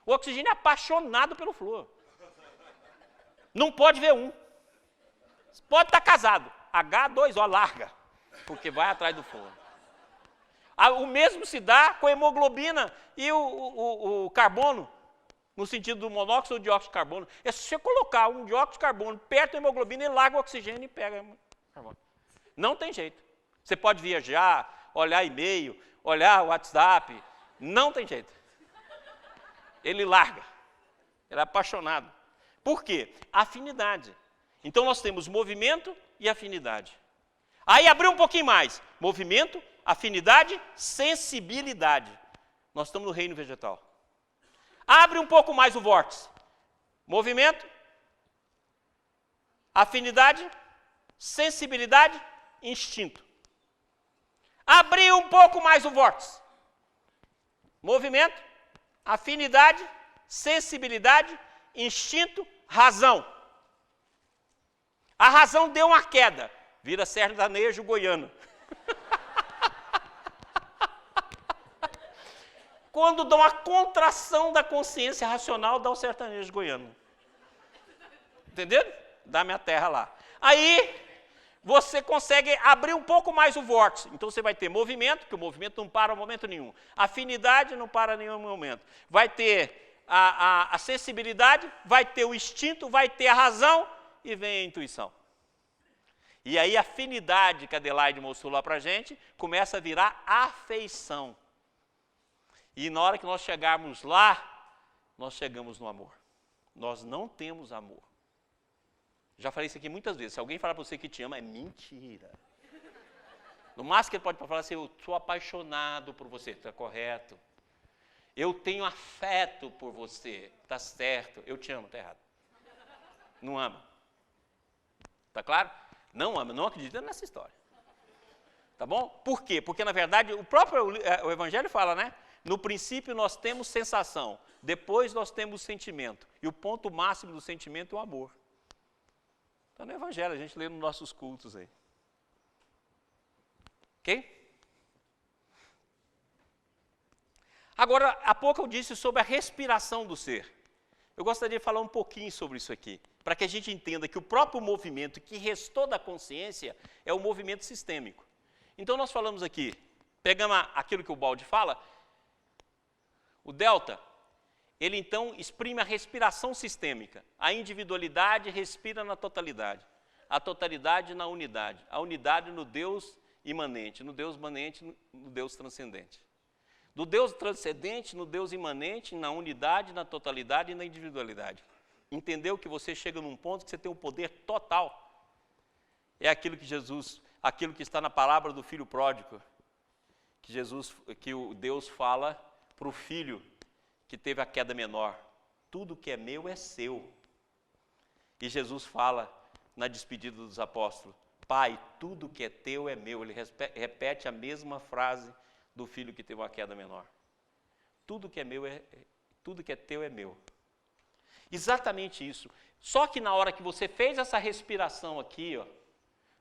O oxigênio é apaixonado pelo flúor. Não pode ver um. Pode estar casado. H2O, larga, porque vai atrás do flúor. O mesmo se dá com a hemoglobina e o carbono, no sentido do monóxido ou dióxido de carbono. É se você colocar um dióxido de carbono perto da hemoglobina, ele larga o oxigênio e pega o carbono. Não tem jeito. Você pode viajar, olhar e-mail, olhar o WhatsApp, não tem jeito. Ele larga. Ele é apaixonado. Por quê? Afinidade. Então nós temos movimento e afinidade. Aí abriu um pouquinho mais. Movimento, afinidade, sensibilidade. Nós estamos no reino vegetal. Abre um pouco mais o vórtice. Movimento, afinidade, sensibilidade, instinto. Abriu um pouco mais o vórtice. Movimento, afinidade, sensibilidade, instinto, razão. A razão deu uma queda. Vira sertanejo goiano. Quando dá uma contração da consciência racional, dá o sertanejo goiano. Entenderam? Dá minha terra lá. Aí, você consegue abrir um pouco mais o vórtice. Então, você vai ter movimento, que o movimento não para em momento nenhum. Afinidade não para em nenhum momento. Vai ter a sensibilidade, vai ter o instinto, vai ter a razão e vem a intuição. E aí, a afinidade que a Adelaide mostrou lá para a gente, começa a virar afeição. E na hora que nós chegarmos lá, nós chegamos no amor. Nós não temos amor. Já falei isso aqui muitas vezes. Se alguém falar para você que te ama, é mentira. No máximo que ele pode falar assim, eu sou apaixonado por você, está correto. Eu tenho afeto por você, está certo. Eu te amo, está errado. Não ama. Está claro? Não ama, não acredita nessa história. Tá bom? Por quê? Porque, na verdade, o Evangelho fala, né? No princípio nós temos sensação, depois nós temos sentimento. E o ponto máximo do sentimento é o amor. Está no Evangelho, a gente lê nos nossos cultos aí. Ok? Agora, há pouco eu disse sobre a respiração do ser. Eu gostaria de falar um pouquinho sobre isso aqui, para que a gente entenda que o próprio movimento que restou da consciência é o movimento sistêmico. Então nós falamos aqui, Pegamos aquilo que o Baldi fala, o delta, ele então exprime a respiração sistêmica. A individualidade respira na totalidade, a totalidade na unidade, a unidade no Deus imanente, no Deus transcendente. Do Deus transcendente, no Deus imanente, na unidade, na totalidade e na individualidade. Entendeu que você chega num ponto que você tem um poder total. É aquilo que está na palavra do filho pródigo, que o Deus fala para o filho que teve a queda menor. Tudo que é meu é seu. E Jesus fala na despedida dos apóstolos, Pai, tudo que é teu é meu. Ele repete a mesma frase do filho que teve uma queda menor. Tudo que é teu é meu. Exatamente isso. Só que na hora que você fez essa respiração aqui, ó,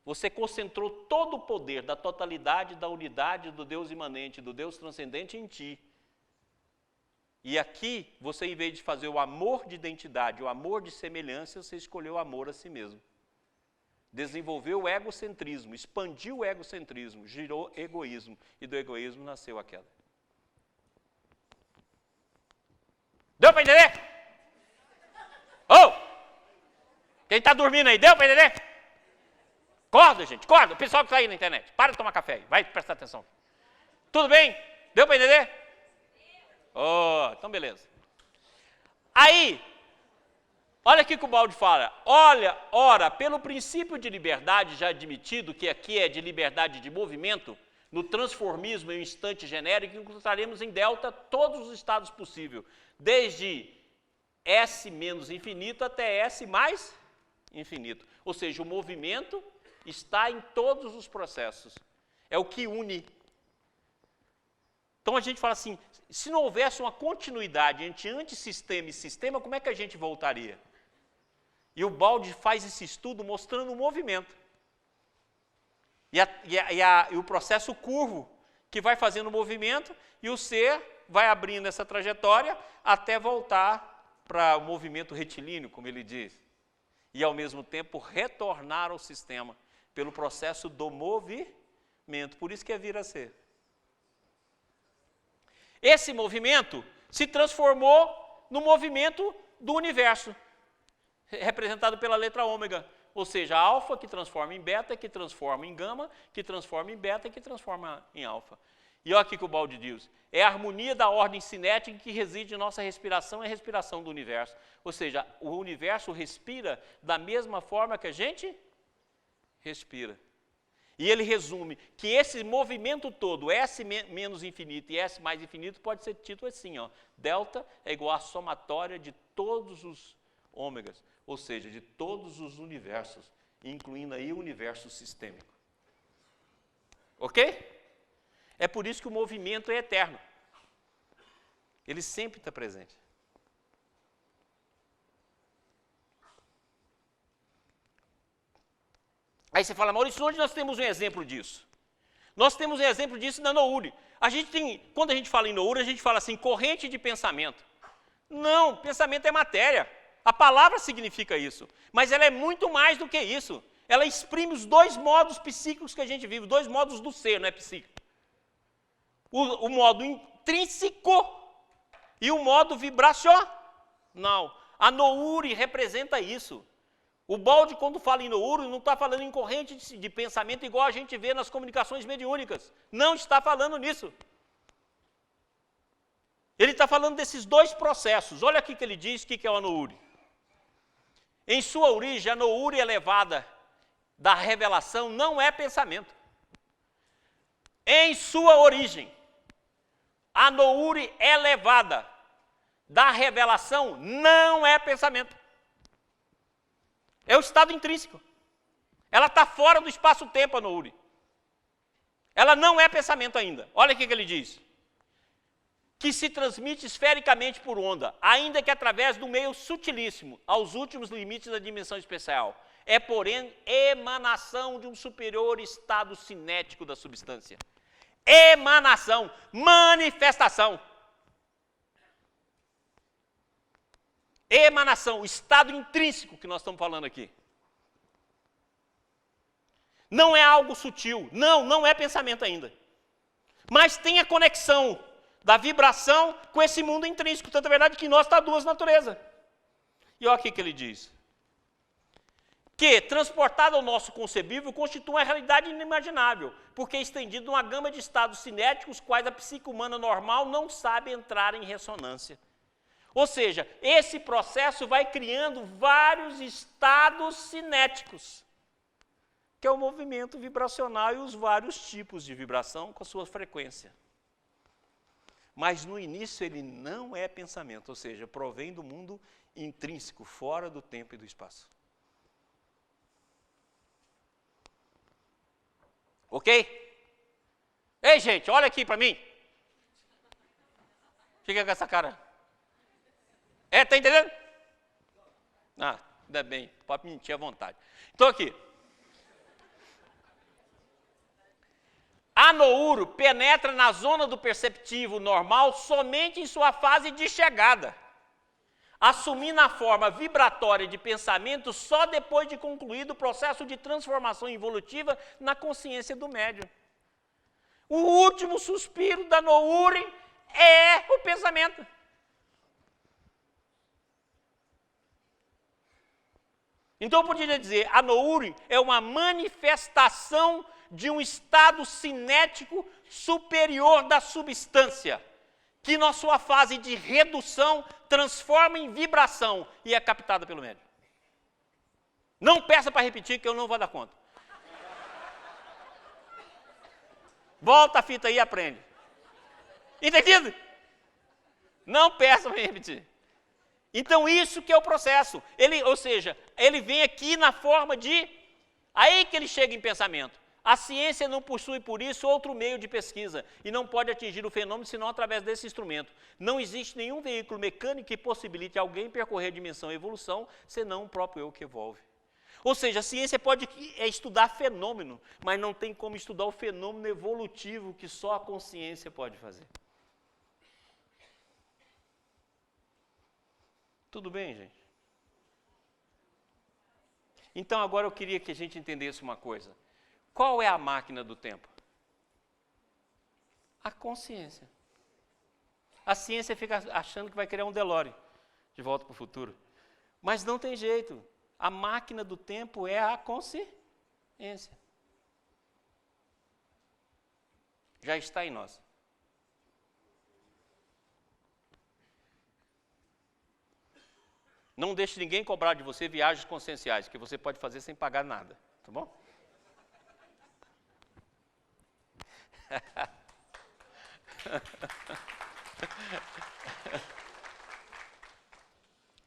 você concentrou todo o poder da totalidade, da unidade do Deus imanente, do Deus transcendente em ti. E aqui, você em vez de fazer o amor de identidade, o amor de semelhança, você escolheu o amor a si mesmo. Desenvolveu o egocentrismo, expandiu o egocentrismo, girou egoísmo, e do egoísmo nasceu a queda. Deu para entender? Quem está dormindo aí, deu para entender? Acorda, gente, acorda. O pessoal que está aí na internet, para de tomar café aí, vai prestar atenção. Tudo bem? Deu para entender? Então beleza. Aí, olha aqui que o Baldi fala, ora, pelo princípio de liberdade já admitido, que aqui é de liberdade de movimento, no transformismo em um instante genérico, encontraremos em delta todos os estados possíveis, desde S menos infinito até S mais infinito. Ou seja, o movimento está em todos os processos. É o que une. Então a gente fala assim, se não houvesse uma continuidade entre antissistema e sistema, como é que a gente voltaria? E o Baldi faz esse estudo mostrando o movimento. E o processo curvo, que vai fazendo o movimento, e o ser vai abrindo essa trajetória até voltar para o movimento retilíneo, como ele diz. E, ao mesmo tempo, retornar ao sistema pelo processo do movimento. Por isso que é vir a ser. Esse movimento se transformou no movimento do universo, representado pela letra ômega, ou seja, alfa que transforma em beta, que transforma em gama, que transforma em beta, que transforma em alfa. E olha aqui que o Baldi diz, é a harmonia da ordem cinética que reside em nossa respiração e a respiração do universo. Ou seja, o universo respira da mesma forma que a gente respira. E ele resume que esse movimento todo, S menos infinito e S mais infinito, pode ser dito assim, ó, delta é igual à somatória de todos os ômegas, ou seja, de todos os universos, incluindo aí o universo sistêmico. Ok? É por isso que o movimento é eterno. Ele sempre está presente. Aí você fala, Maurício, onde nós temos um exemplo disso? Nós temos um exemplo disso na Nouri. Quando a gente fala em Nouri, a gente fala assim, corrente de pensamento. Não, pensamento é matéria. A palavra significa isso. Mas ela é muito mais do que isso. Ela exprime os dois modos psíquicos que a gente vive, dois modos do ser, não é psíquico. O modo intrínseco e o modo vibracional. A Nouri representa isso. O Baldi, quando fala em Nouri, não está falando em corrente de pensamento igual a gente vê nas comunicações mediúnicas. Não está falando nisso. Ele está falando desses dois processos. Olha aqui que ele diz o que é o Nouri. Em sua origem, a Nouri elevada da revelação não é pensamento. Em sua origem, a Nouri elevada da revelação não é pensamento. É o estado intrínseco. Ela está fora do espaço-tempo, a Nouri. Ela não é pensamento ainda. Olha o que ele diz. Que se transmite esfericamente por onda, ainda que através do meio sutilíssimo, aos últimos limites da dimensão especial. É, porém, emanação de um superior estado cinético da substância. Emanação, manifestação. Emanação, o estado intrínseco que nós estamos falando aqui. Não é algo sutil, não é pensamento ainda. Mas tem a conexão da vibração com esse mundo intrínseco. Tanto é verdade que em nós está duas naturezas. E olha o que ele diz. Que, transportado ao nosso concebível, constitui uma realidade inimaginável, porque é estendido uma gama de estados cinéticos, quais a psique humana normal não sabe entrar em ressonância. Ou seja, esse processo vai criando vários estados cinéticos, que é o movimento vibracional e os vários tipos de vibração com a sua frequência. Mas no início ele não é pensamento, ou seja, provém do mundo intrínseco, fora do tempo e do espaço. Ok? Ei, gente, olha aqui para mim. Fica com essa cara. Tá entendendo? Ah, ainda bem, pode mentir à vontade. Então aqui. A Nouro penetra na zona do perceptivo normal somente em sua fase de chegada, assumindo a forma vibratória de pensamento só depois de concluído o processo de transformação evolutiva na consciência do médium. O último suspiro da Nouri é o pensamento. Então eu poderia dizer, a Nouri é uma manifestação de um estado cinético superior da substância, que na sua fase de redução transforma em vibração e é captada pelo médium. Não peça para repetir que eu não vou dar conta. Volta a fita aí e aprende. Entendido? Não peça para repetir. Então isso que é o processo. Ou seja, ele vem aqui na forma de... Aí que ele chega em pensamento. A ciência não possui, por isso, outro meio de pesquisa e não pode atingir o fenômeno senão através desse instrumento. Não existe nenhum veículo mecânico que possibilite alguém percorrer a dimensão evolução, senão o próprio eu que evolve. Ou seja, a ciência pode estudar fenômeno, mas não tem como estudar o fenômeno evolutivo que só a consciência pode fazer. Tudo bem, gente? Então, agora eu queria que a gente entendesse uma coisa. Qual é a máquina do tempo? A consciência. A ciência fica achando que vai criar um DeLorean de volta para o futuro. Mas não tem jeito. A máquina do tempo é a consciência. Já está em nós. Não deixe ninguém cobrar de você viagens conscienciais, que você pode fazer sem pagar nada, tá bom?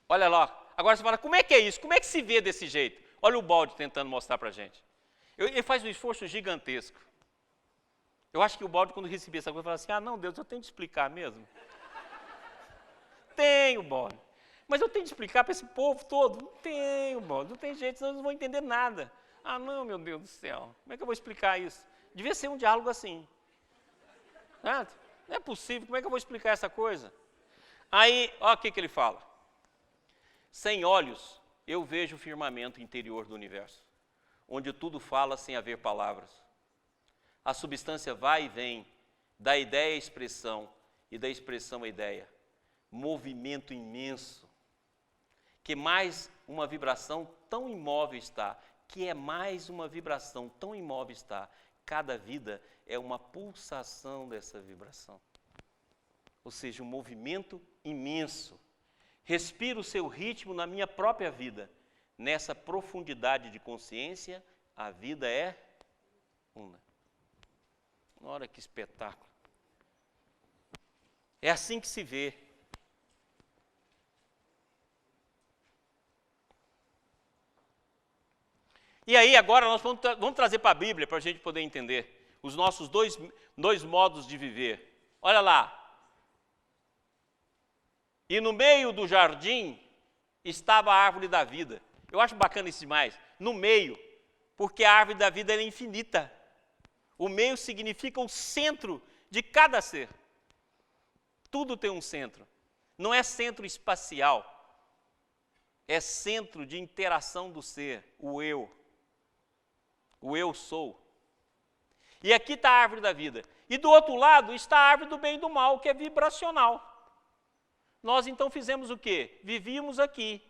Olha lá, agora você fala, como é que é isso? Como é que se vê desse jeito? Olha o balde tentando mostrar para a gente. Ele faz um esforço gigantesco. Eu acho que o balde, quando receber essa coisa, fala assim, não, Deus, eu tenho de explicar mesmo. Tenho, balde. Mas eu tenho de explicar para esse povo todo? Não tenho, balde, não tem jeito, senão eles não vão entender nada. Não, meu Deus do céu, como é que eu vou explicar isso? Devia ser um diálogo assim. Não é possível, como é que eu vou explicar essa coisa? Aí, olha o que ele fala. Sem olhos, eu vejo o firmamento interior do universo, onde tudo fala sem haver palavras. A substância vai e vem, da ideia à expressão e da expressão à ideia. Movimento imenso, que mais uma vibração tão imóvel está, que é mais uma vibração tão imóvel está. Cada vida é uma pulsação dessa vibração. Ou seja, um movimento imenso. Respiro o seu ritmo na minha própria vida. Nessa profundidade de consciência, a vida é una. Olha que espetáculo. É assim que se vê. E aí, agora, nós vamos trazer para a Bíblia, para a gente poder entender os nossos dois modos de viver. Olha lá. E no meio do jardim estava a árvore da vida. Eu acho bacana isso demais. No meio, porque a árvore da vida é infinita. O meio significa o centro de cada ser. Tudo tem um centro. Não é centro espacial. É centro de interação do ser, o eu. O eu sou. E aqui está a árvore da vida. E do outro lado está a árvore do bem e do mal, que é vibracional. Nós então fizemos o quê? Vivíamos aqui,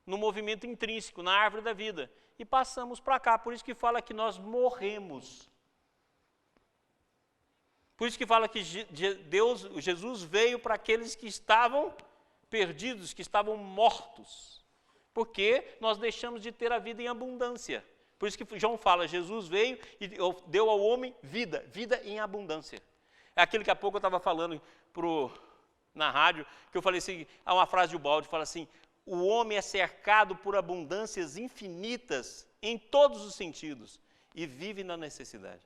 no movimento intrínseco, na árvore da vida. E passamos para cá, por isso que fala que nós morremos. Por isso que fala que Jesus veio para aqueles que estavam perdidos, que estavam mortos. Porque nós deixamos de ter a vida em abundância. Por isso que João fala, Jesus veio e deu ao homem vida, vida em abundância. É aquilo que há pouco eu estava falando na rádio, que eu falei assim, há uma frase de Ubaldi, fala assim, o homem é cercado por abundâncias infinitas em todos os sentidos e vive na necessidade.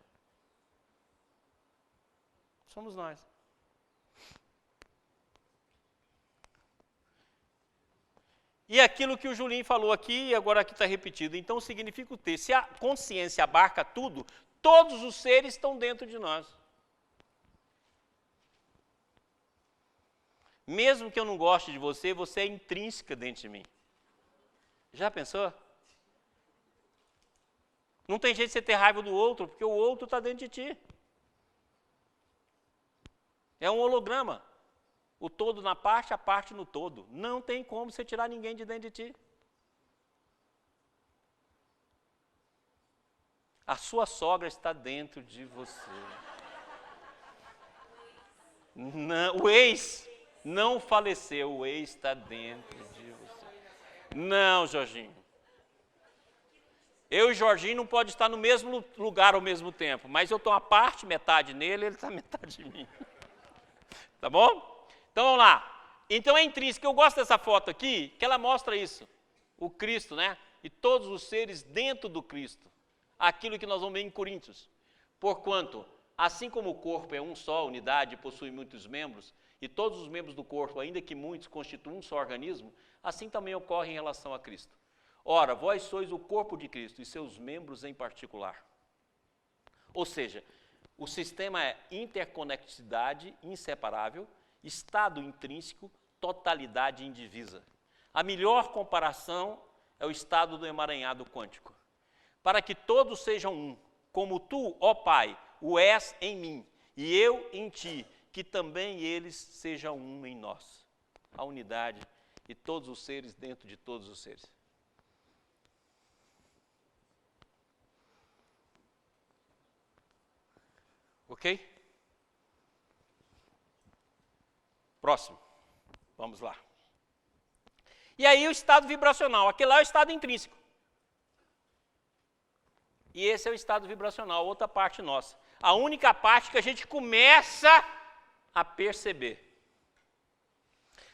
Somos nós. E aquilo que o Julinho falou aqui, e agora aqui está repetido. Então significa o texto. Se a consciência abarca tudo, todos os seres estão dentro de nós. Mesmo que eu não goste de você, você é intrínseca dentro de mim. Já pensou? Não tem jeito de você ter raiva do outro, porque o outro está dentro de ti. É um holograma. O todo na parte, a parte no todo. Não tem como você tirar ninguém de dentro de ti. A sua sogra está dentro de você. Não, o ex não faleceu, o ex está dentro de você. Não, Jorginho. Eu e Jorginho não podemos estar no mesmo lugar ao mesmo tempo, mas eu estou uma parte, metade nele, ele está metade em mim. Tá bom? Então vamos lá. Então é intrínseco. Eu gosto dessa foto aqui, que ela mostra isso. O Cristo, né? E todos os seres dentro do Cristo. Aquilo que nós vamos ver em Coríntios. Porquanto, assim como o corpo é um só unidade e possui muitos membros, e todos os membros do corpo, ainda que muitos, constituem um só organismo, assim também ocorre em relação a Cristo. Ora, vós sois o corpo de Cristo e seus membros em particular. Ou seja, o sistema é interconectividade inseparável, estado intrínseco, totalidade indivisa. A melhor comparação é o estado do emaranhado quântico. Para que todos sejam um, como tu, ó Pai, o és em mim, e eu em ti, que também eles sejam um em nós. A unidade e todos os seres dentro de todos os seres. Ok? Próximo. Vamos lá. E aí o estado vibracional. Aquele lá é o estado intrínseco. E esse é o estado vibracional, outra parte nossa. A única parte que a gente começa a perceber.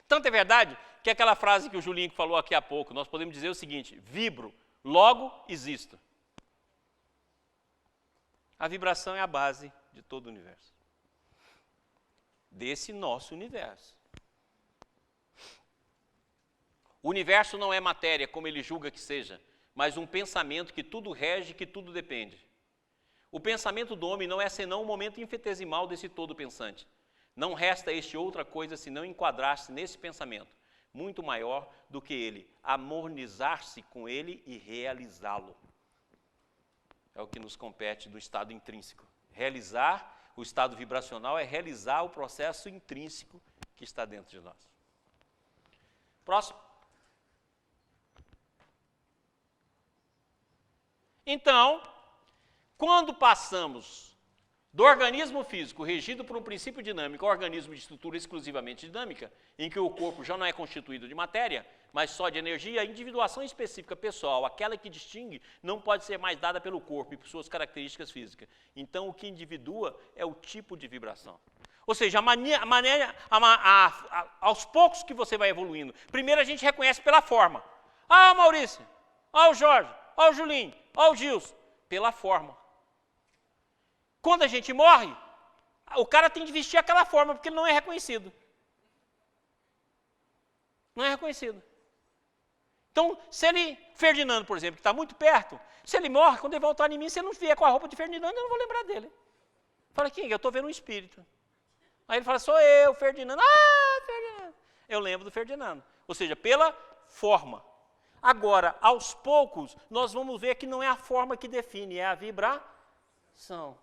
Tanto é verdade que aquela frase que o Julinho falou aqui há pouco, nós podemos dizer o seguinte, vibro, logo existo. A vibração é a base de todo o universo. Desse nosso universo. O universo não é matéria como ele julga que seja, mas um pensamento que tudo rege, que tudo depende. O pensamento do homem não é senão um momento infinitesimal desse todo pensante. Não resta este outra coisa senão enquadrar-se nesse pensamento, muito maior do que ele, harmonizar-se com ele e realizá-lo. É o que nos compete do estado intrínseco. Realizar o estado vibracional é realizar o processo intrínseco que está dentro de nós. Próximo. Então, quando passamos do organismo físico regido por um princípio dinâmico ao organismo de estrutura exclusivamente dinâmica, em que o corpo já não é constituído de matéria, mas só de energia, a individuação específica pessoal, aquela que distingue, não pode ser mais dada pelo corpo e por suas características físicas. Então, o que individua é o tipo de vibração. Ou seja, aos poucos que você vai evoluindo, primeiro a gente reconhece pela forma. Ah, o Maurício, ah, o Jorge, ah, o Julinho, ah, o Gilson, pela forma. Quando a gente morre, o cara tem de vestir aquela forma, porque ele não é reconhecido. Não é reconhecido. Então, se ele, Ferdinando, por exemplo, que está muito perto, se ele morre, quando ele voltar em mim, se ele não vier com a roupa de Ferdinando, eu não vou lembrar dele. Fala, quem? Eu estou vendo um espírito. Aí ele fala, sou eu, Ferdinando. Ah, Ferdinando. Eu lembro do Ferdinando. Ou seja, pela forma. Agora, aos poucos, nós vamos ver que não é a forma que define, é a vibração.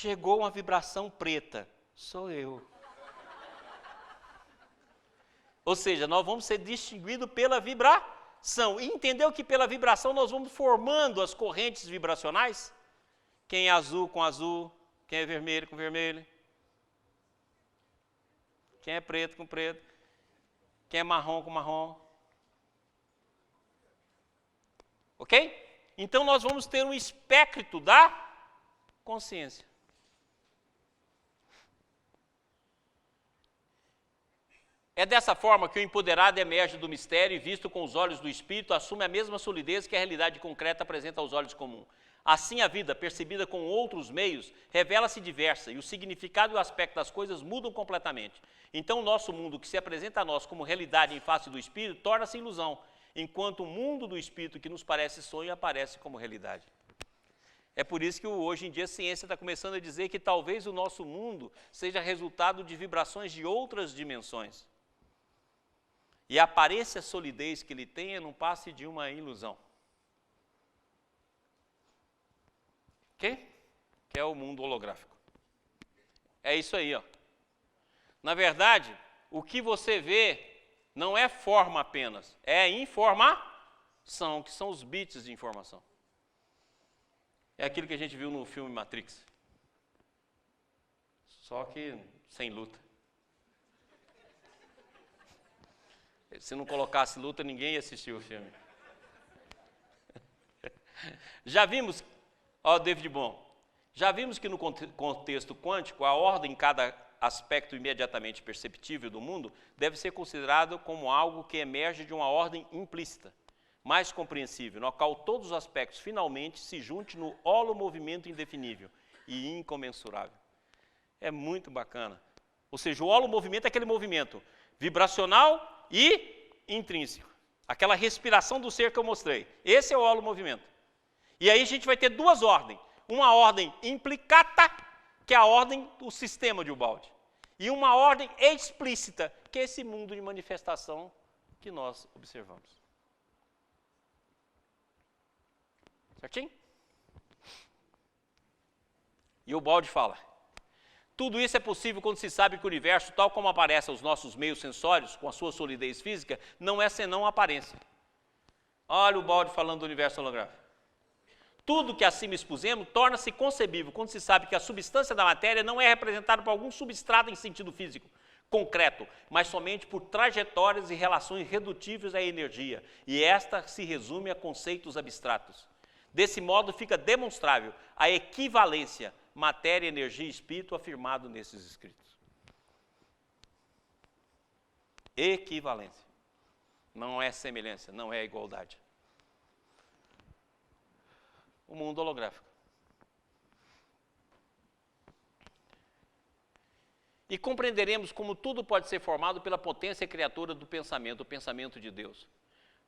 Chegou uma vibração preta. Sou eu. Ou seja, nós vamos ser distinguidos pela vibração. E entendeu que pela vibração nós vamos formando as correntes vibracionais? Quem é azul com azul, quem é vermelho com vermelho, quem é preto com preto, quem é marrom com marrom. Ok? Então nós vamos ter um espectro da consciência. É dessa forma que o empoderado emerge do mistério e, visto com os olhos do espírito, assume a mesma solidez que a realidade concreta apresenta aos olhos comuns. Assim, a vida, percebida com outros meios, revela-se diversa e o significado e o aspecto das coisas mudam completamente. Então, o nosso mundo, que se apresenta a nós como realidade em face do espírito, torna-se ilusão, enquanto o mundo do espírito, que nos parece sonho, aparece como realidade. É por isso que hoje em dia a ciência está começando a dizer que talvez o nosso mundo seja resultado de vibrações de outras dimensões. E a aparência solidez que ele tenha não passe de uma ilusão. Ok? Que é o mundo holográfico. É isso aí, ó. Na verdade, o que você vê não é forma apenas, é informação, que são os bits de informação. É aquilo que a gente viu no filme Matrix. Só que sem luta. Se não colocasse luta, ninguém ia assistir o filme. Já vimos, ó, David Bohm, já vimos que no contexto quântico, a ordem em cada aspecto imediatamente perceptível do mundo deve ser considerado como algo que emerge de uma ordem implícita, mais compreensível, no qual todos os aspectos finalmente se juntem no holomovimento indefinível e incomensurável. É muito bacana. Ou seja, o holomovimento é aquele movimento vibracional e intrínseco. Aquela respiração do ser que eu mostrei. Esse é o holomovimento. E aí a gente vai ter duas ordens. Uma ordem implicata, que é a ordem do sistema de Ubaldi. E uma ordem explícita, que é esse mundo de manifestação que nós observamos. Certinho? E Ubaldi fala: tudo isso é possível quando se sabe que o universo, tal como aparece aos nossos meios sensórios, com a sua solidez física, não é senão aparência. Olha o Ubaldi falando do universo holográfico. Tudo que acima expusemos torna-se concebível quando se sabe que a substância da matéria não é representada por algum substrato em sentido físico, concreto, mas somente por trajetórias e relações redutíveis à energia, e esta se resume a conceitos abstratos. Desse modo fica demonstrável a equivalência matéria, energia e espírito afirmado nesses escritos. Equivalência. Não é semelhança, não é igualdade. O mundo holográfico. E compreenderemos como tudo pode ser formado pela potência criadora do pensamento, o pensamento de Deus.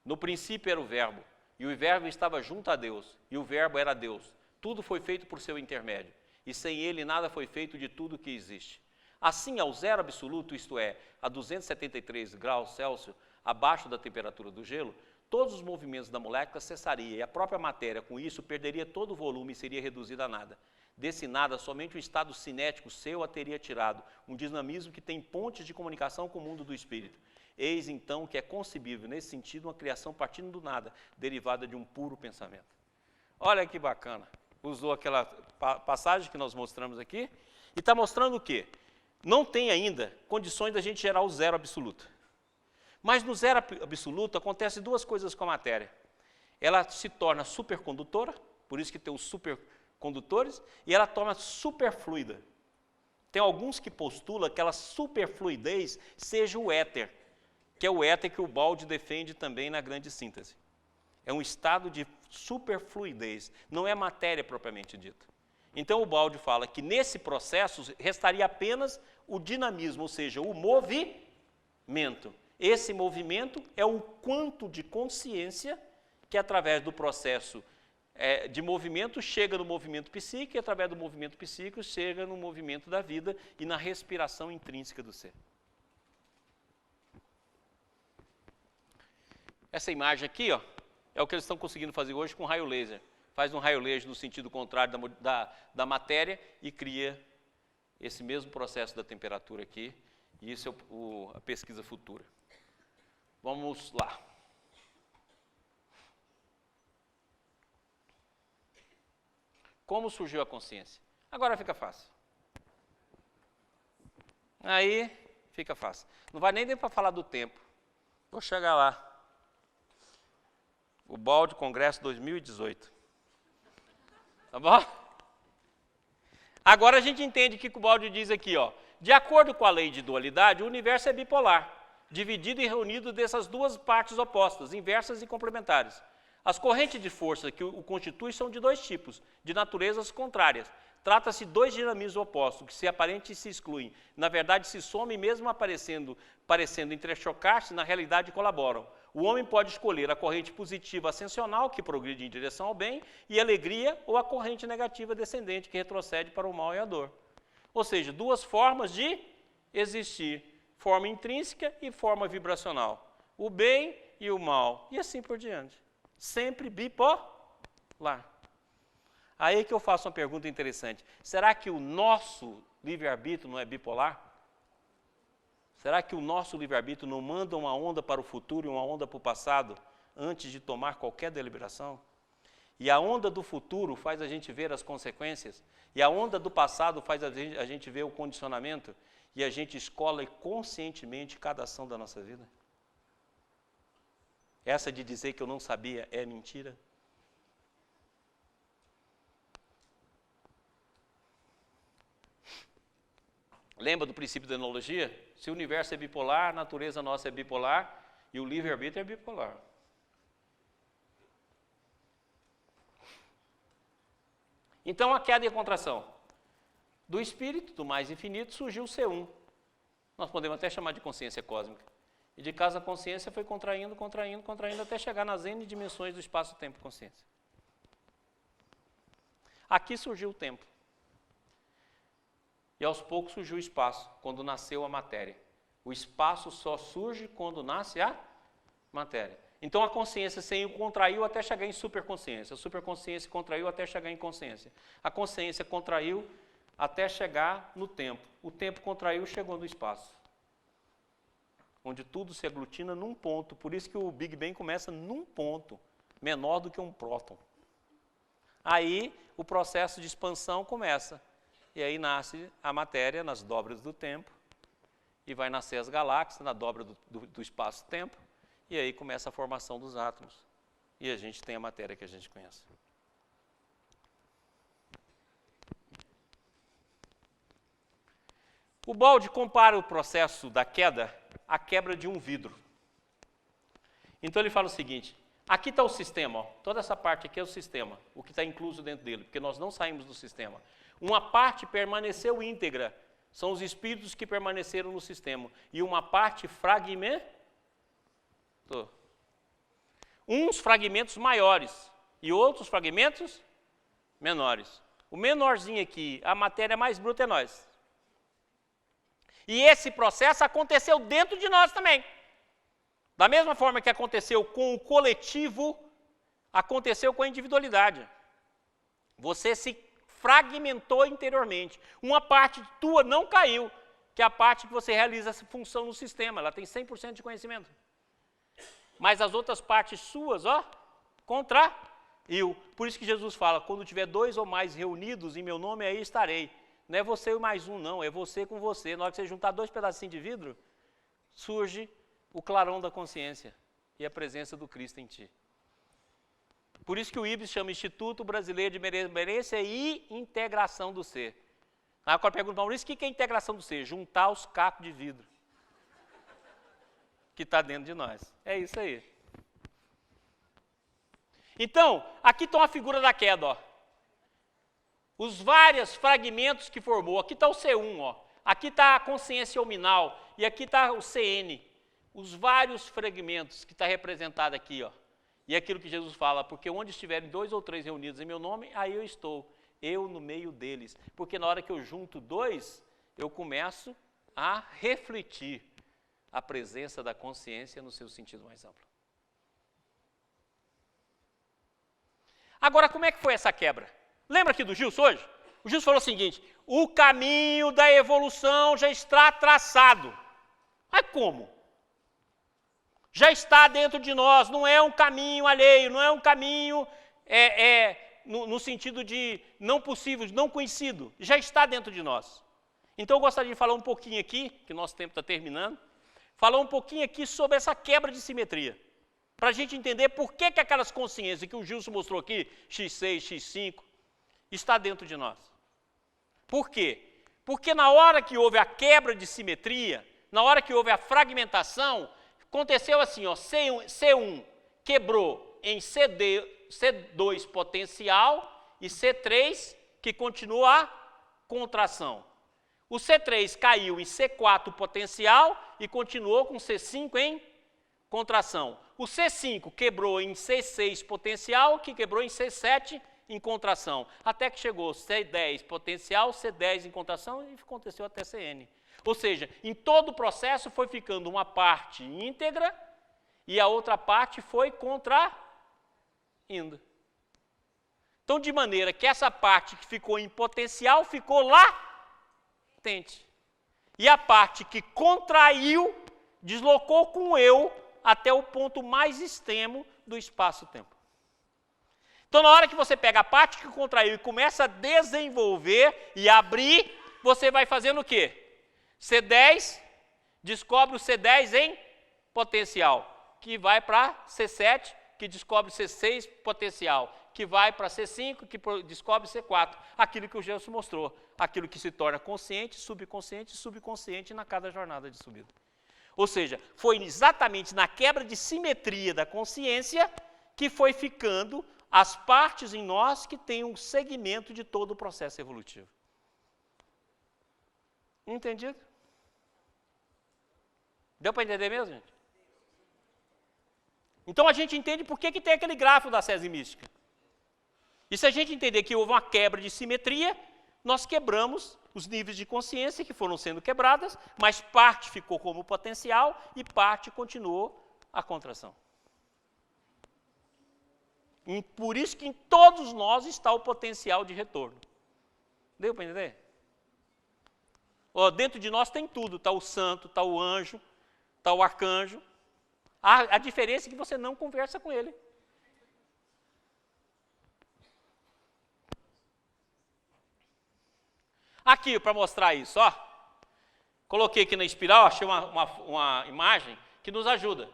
No princípio era o Verbo, e o Verbo estava junto a Deus, e o Verbo era Deus. Tudo foi feito por seu intermédio, e sem ele nada foi feito de tudo que existe. Assim, ao zero absoluto, isto é, a 273 graus Celsius, abaixo da temperatura do gelo, todos os movimentos da molécula cessariam, e a própria matéria, com isso, perderia todo o volume e seria reduzida a nada. Desse nada, somente o estado cinético seu a teria tirado, um dinamismo que tem pontes de comunicação com o mundo do espírito. Eis, então, que é concebível, nesse sentido, uma criação partindo do nada, derivada de um puro pensamento. Olha que bacana. Usou aquela passagem que nós mostramos aqui, e está mostrando o quê? Não tem ainda condições da gente gerar o zero absoluto. Mas no zero absoluto acontecem duas coisas com a matéria. Ela se torna supercondutora, por isso que tem os supercondutores, e ela torna superfluida. Tem alguns que postulam que aquela superfluidez seja o éter, que é o éter que o Ubaldi defende também na grande síntese. É um estado de superfluidez, não é matéria propriamente dita. Então o Ubaldi fala que nesse processo restaria apenas o dinamismo, ou seja, o movimento. Esse movimento é o quanto de consciência que através do processo de movimento chega no movimento psíquico, e através do movimento psíquico chega no movimento da vida e na respiração intrínseca do ser. Essa imagem aqui, ó, é o que eles estão conseguindo fazer hoje com raio laser. faz um raio-laser no sentido contrário da matéria e cria esse mesmo processo da temperatura aqui. E isso é a pesquisa futura. Vamos lá. Como surgiu a consciência? Agora fica fácil. Aí fica fácil. Não vai nem para falar do tempo. Vou chegar lá. O Balde Congresso 2018. Tá bom? Agora a gente entende o que o Balde diz aqui, ó. De acordo com a lei de dualidade, o universo é bipolar, dividido e reunido dessas duas partes opostas, inversas e complementares. As correntes de força que o constituem são de dois tipos, de naturezas contrárias. Trata-se de dois dinamismos opostos, que se aparentam e se excluem. Na verdade, se somam e mesmo parecendo entrechocar-se, na realidade colaboram. O homem pode escolher a corrente positiva ascensional, que progride em direção ao bem e alegria, ou a corrente negativa descendente, que retrocede para o mal e a dor. Ou seja, duas formas de existir, forma intrínseca e forma vibracional. O bem e o mal, e assim por diante. Sempre bipolar. Aí que eu faço uma pergunta interessante. Será que o nosso livre-arbítrio não é bipolar? Será que o nosso livre-arbítrio não manda uma onda para o futuro e uma onda para o passado antes de tomar qualquer deliberação? E a onda do futuro faz a gente ver as consequências, e a onda do passado faz a gente ver o condicionamento, e a gente escolhe conscientemente cada ação da nossa vida? Essa de dizer que eu não sabia é mentira? Lembra do princípio da analogia? Se o universo é bipolar, a natureza nossa é bipolar e o livre-arbítrio é bipolar. Então, a queda e a contração. Do espírito, do mais infinito, surgiu o C1. Nós podemos até chamar de consciência cósmica. E de casa a consciência foi contraindo, contraindo, contraindo, até chegar nas N dimensões do espaço-tempo-consciência. Aqui surgiu o tempo. E aos poucos surgiu o espaço, quando nasceu a matéria. O espaço só surge quando nasce a matéria. Então a consciência se contraiu até chegar em superconsciência. A superconsciência contraiu até chegar em consciência. A consciência contraiu até chegar no tempo. O tempo contraiu, chegou no espaço. Onde tudo se aglutina num ponto. Por isso que o Big Bang começa num ponto, menor do que um próton. Aí o processo de expansão começa. E aí nasce a matéria nas dobras do tempo, e vai nascer as galáxias na dobra do espaço-tempo, e aí começa a formação dos átomos. E a gente tem a matéria que a gente conhece. O Balde compara o processo da queda à quebra de um vidro. Então ele fala o seguinte, aqui está o sistema, ó, toda essa parte aqui é o sistema, o que está incluso dentro dele, porque nós não saímos do sistema. Uma parte permaneceu íntegra, são os espíritos que permaneceram no sistema, e uma parte fragmentou. Uns fragmentos maiores e outros fragmentos menores. O menorzinho aqui, a matéria mais bruta é nós. E esse processo aconteceu dentro de nós também. Da mesma forma que aconteceu com o coletivo, aconteceu com a individualidade. Você se fragmentou interiormente. Uma parte tua não caiu, que é a parte que você realiza essa função no sistema. Ela tem 100% de conhecimento. Mas as outras partes suas, ó, contraiu. Por isso que Jesus fala, quando tiver 2 ou mais reunidos em meu nome, aí estarei. Não é você e mais um, não. É você com você. Na hora que você juntar 2 pedacinhos de vidro, surge o clarão da consciência e a presença do Cristo em ti. Por isso que o IBS chama Instituto Brasileiro de Reverência e Integração do Ser. Aí eu pergunto para o Maurício, o que é integração do ser? Juntar os cacos de vidro que está dentro de nós. É isso aí. Então, aqui está uma figura da queda, ó. Os vários fragmentos que formou. Aqui está o C1, ó. Aqui está a consciência hominal. E aqui está o CN. Os vários fragmentos que está representado aqui, ó. E é aquilo que Jesus fala, porque onde estiverem 2 ou 3 reunidos em meu nome, aí eu estou, eu no meio deles. Porque na hora que eu junto 2, eu começo a refletir a presença da consciência no seu sentido mais amplo. Agora, como é que foi essa quebra? Lembra aqui do Gilson hoje? O Gilson falou o seguinte, o caminho da evolução já está traçado. Mas como? Já está dentro de nós, não é um caminho alheio, não é um caminho no sentido de não possível, não conhecido. Já está dentro de nós. Então eu gostaria de falar um pouquinho aqui, que nosso tempo está terminando, falar um pouquinho aqui sobre essa quebra de simetria. Para a gente entender por que aquelas consciências que o Gilson mostrou aqui, X6, X5, está dentro de nós. Por quê? Porque na hora que houve a quebra de simetria, na hora que houve a fragmentação, aconteceu assim, ó, C1 quebrou em C2 potencial e C3 que continua a contração. O C3 caiu em C4 potencial e continuou com C5 em contração. O C5 quebrou em C6 potencial, que quebrou em C7 em contração. Até que chegou C10 potencial, C10 em contração e aconteceu até CN. Ou seja, em todo o processo foi ficando uma parte íntegra e a outra parte foi contraindo. Então, de maneira que essa parte que ficou em potencial ficou latente. E a parte que contraiu deslocou com o eu até o ponto mais extremo do espaço-tempo. Então, na hora que você pega a parte que contraiu e começa a desenvolver e abrir, você vai fazendo o quê? C10, descobre o C10 em potencial, que vai para C7, que descobre C6 potencial, que vai para C5, que descobre C4. Aquilo que o Gilson mostrou, aquilo que se torna consciente, subconsciente na cada jornada de subida. Ou seja, foi exatamente na quebra de simetria da consciência que foi ficando as partes em nós que têm um segmento de todo o processo evolutivo. Entendido? Deu para entender mesmo, gente? Então a gente entende por que tem aquele gráfico da sese mística. E se a gente entender que houve uma quebra de simetria, nós quebramos os níveis de consciência que foram sendo quebradas, mas parte ficou como potencial e parte continuou a contração. E por isso que em todos nós está o potencial de retorno. Deu para entender? Dentro de nós tem tudo, está o santo, está o anjo, está o arcanjo. A diferença é que você não conversa com ele. Aqui, para mostrar isso, ó. Coloquei aqui na espiral, achei uma imagem que nos ajuda.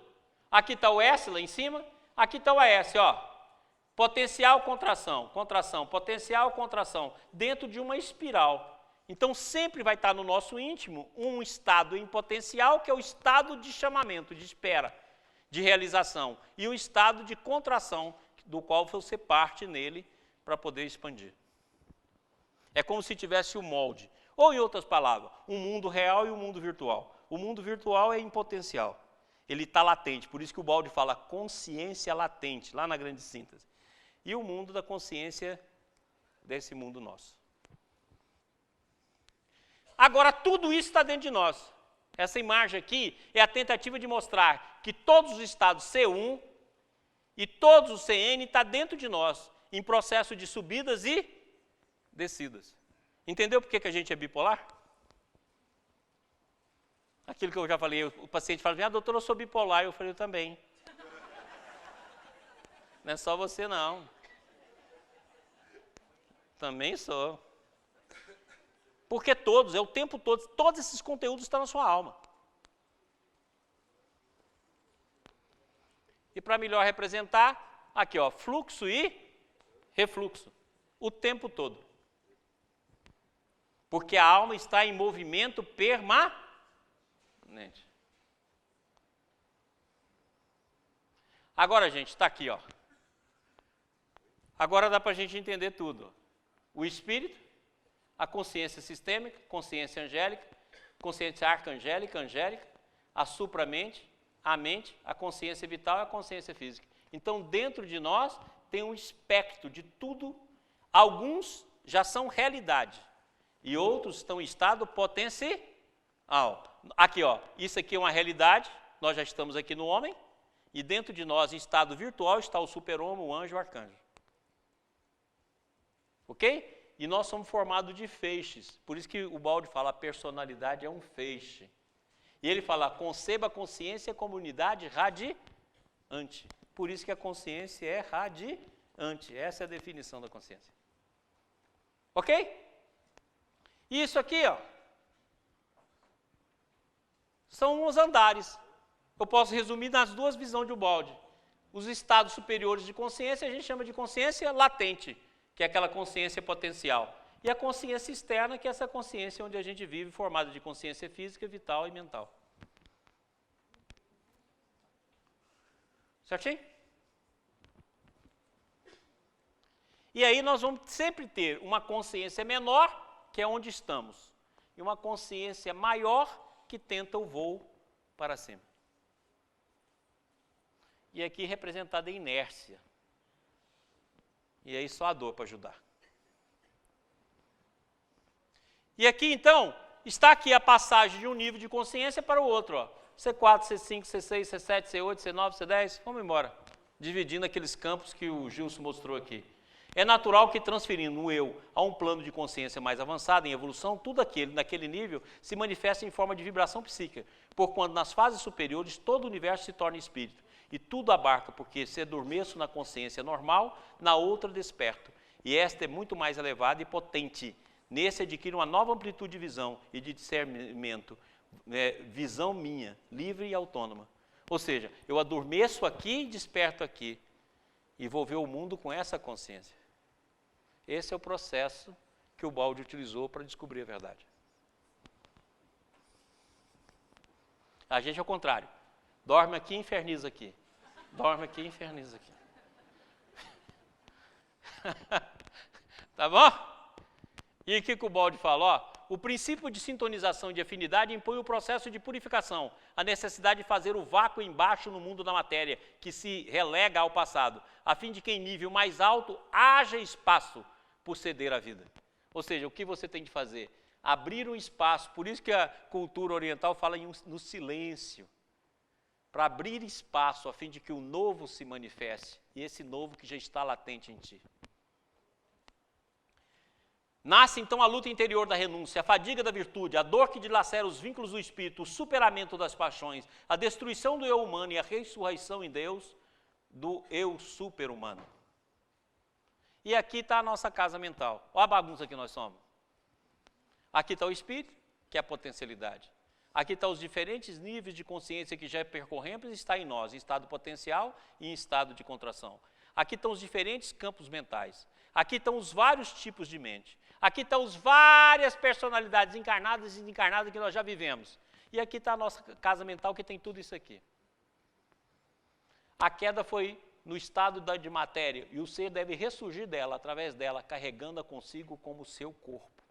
Aqui está o S lá em cima, aqui está o AS, ó. Potencial, contração, contração, potencial, contração, dentro de uma espiral. Então, sempre vai estar no nosso íntimo um estado em potencial, que é o estado de chamamento, de espera, de realização, e um estado de contração, do qual você parte nele para poder expandir. É como se tivesse o molde. Ou, em outras palavras, um mundo real e um mundo virtual. O mundo virtual é em potencial. Ele está latente, por isso que o Baldi fala consciência latente, lá na grande síntese. E o mundo da consciência desse mundo nosso. Agora, tudo isso está dentro de nós. Essa imagem aqui é a tentativa de mostrar que todos os estados C1 e todos os CN estão dentro de nós, em processo de subidas e descidas. Entendeu por que a gente é bipolar? Aquilo que eu já falei, o paciente fala, doutor, eu sou bipolar. Eu falei, eu também. Não é só você, não. Também sou. Porque todos, é o tempo todo, todos esses conteúdos estão na sua alma. E para melhor representar, aqui ó, fluxo e refluxo, o tempo todo. Porque a alma está em movimento permanente. Agora, gente, está aqui, ó. Agora dá para a gente entender tudo. O espírito, a consciência sistêmica, consciência angélica, consciência arcangélica, angélica, a supramente, a mente, a consciência vital e a consciência física. Então, dentro de nós tem um espectro de tudo. Alguns já são realidade e outros estão em estado potencial. Aqui, ó, isso aqui é uma realidade, nós já estamos aqui no homem, e dentro de nós, em estado virtual, está o super-homem, o anjo e o arcanjo. Ok? E nós somos formados de feixes. Por isso que o Baldi fala, a personalidade é um feixe. E ele fala, conceba a consciência como unidade radiante. Por isso que a consciência é radiante. Essa é a definição da consciência. Ok? E isso aqui, ó, são os andares. Eu posso resumir nas duas visões de Baldi. Os estados superiores de consciência a gente chama de consciência latente, que é aquela consciência potencial. E a consciência externa, que é essa consciência onde a gente vive, formada de consciência física, vital e mental. Certinho? E aí nós vamos sempre ter uma consciência menor, que é onde estamos, e uma consciência maior, que tenta o voo para cima. E aqui representada a inércia. E aí só a dor para ajudar. E aqui então, está aqui a passagem de um nível de consciência para o outro. Ó. C4, C5, C6, C7, C8, C9, C10, vamos embora. Dividindo aqueles campos que o Gilson mostrou aqui. É natural que transferindo o eu a um plano de consciência mais avançado, em evolução, tudo aquilo, naquele nível, se manifesta em forma de vibração psíquica, porquanto nas fases superiores todo o universo se torna espírito, e tudo abarca, porque se adormeço na consciência normal, na outra desperto, e esta é muito mais elevada e potente. Nesse adquire uma nova amplitude de visão e de discernimento, visão minha, livre e autônoma. Ou seja, eu adormeço aqui e desperto aqui, e vou ver o mundo com essa consciência. Esse é o processo que o Baldi utilizou para descobrir a verdade. A gente é o contrário. Dorme aqui e inferniza aqui. Dorme aqui e inferniza aqui. Tá bom? E o que o Baldi fala? Ó, o princípio de sintonização de afinidade impõe o processo de purificação, a necessidade de fazer o vácuo embaixo no mundo da matéria, que se relega ao passado, a fim de que em nível mais alto haja espaço por ceder à vida. Ou seja, o que você tem de fazer? Abrir um espaço, por isso que a cultura oriental fala no silêncio, para abrir espaço a fim de que o novo se manifeste, e esse novo que já está latente em ti. Nasce então a luta interior da renúncia, a fadiga da virtude, a dor que dilacera os vínculos do espírito, o superamento das paixões, a destruição do eu humano e a ressurreição em Deus do eu super-humano. E aqui está a nossa casa mental. Olha a bagunça que nós somos. Aqui está o espírito, que é a potencialidade. Aqui estão os diferentes níveis de consciência que já percorremos e está em nós, em estado potencial e em estado de contração. Aqui estão os diferentes campos mentais. Aqui estão os vários tipos de mente. Aqui estão as várias personalidades encarnadas e desencarnadas que nós já vivemos. E aqui está a nossa casa mental que tem tudo isso aqui. A queda foi no estado de matéria e o ser deve ressurgir dela, através dela, carregando-a consigo como seu corpo.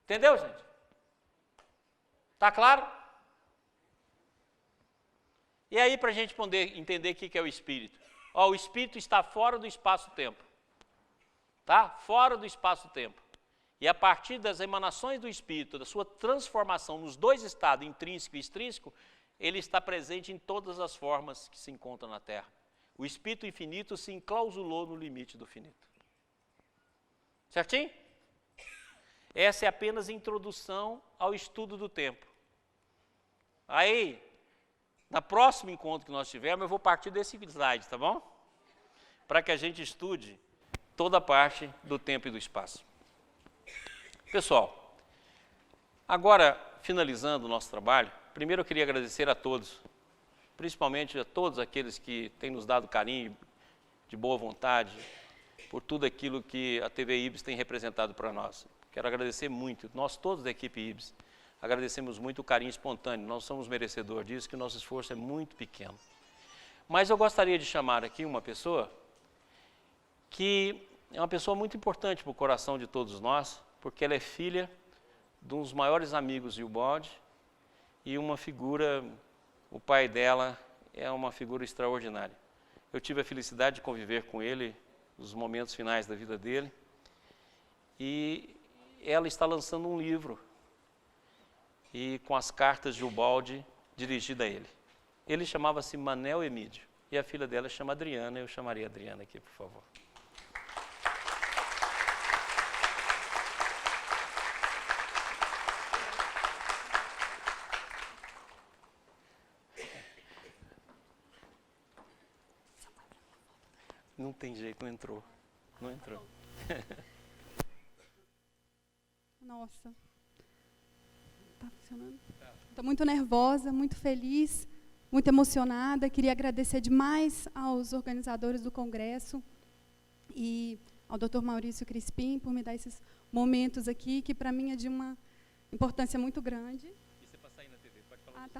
Entendeu, gente? Está claro? E aí, para a gente poder entender o que é o espírito? Ó, o espírito está fora do espaço-tempo. Tá? Fora do espaço-tempo. E a partir das emanações do espírito, da sua transformação nos dois estados, intrínseco e extrínseco, ele está presente em todas as formas que se encontram na Terra. O espírito infinito se enclausulou no limite do finito. Certinho? Essa é apenas a introdução ao estudo do tempo. Aí, no próximo encontro que nós tivermos, eu vou partir desse slide, tá bom? Para que a gente estude toda a parte do tempo e do espaço. Pessoal, agora, finalizando o nosso trabalho, primeiro eu queria agradecer a todos, principalmente a todos aqueles que têm nos dado carinho, de boa vontade, por tudo aquilo que a TV IBS tem representado para nós. Quero agradecer muito, nós todos da equipe IBS, agradecemos muito o carinho espontâneo, nós somos merecedores disso, que o nosso esforço é muito pequeno. Mas eu gostaria de chamar aqui uma pessoa que é uma pessoa muito importante para o coração de todos nós, porque ela é filha de um dos maiores amigos de Ubaldi e uma figura, o pai dela é uma figura extraordinária. Eu tive a felicidade de conviver com ele nos momentos finais da vida dele e ela está lançando um livro e com as cartas de Ubaldi dirigida a ele. Ele chamava-se Manel Emídio e a filha dela chama Adriana, eu chamaria a Adriana aqui, por favor. Não tem jeito, não entrou. Não entrou. Nossa. Tá funcionando? Estou muito nervosa, muito feliz, muito emocionada. Queria agradecer demais aos organizadores do congresso e ao Dr. Maurício Crispim por me dar esses momentos aqui, que para mim é de uma importância muito grande. Isso é para sair na TV, pode falar. Ah, tá.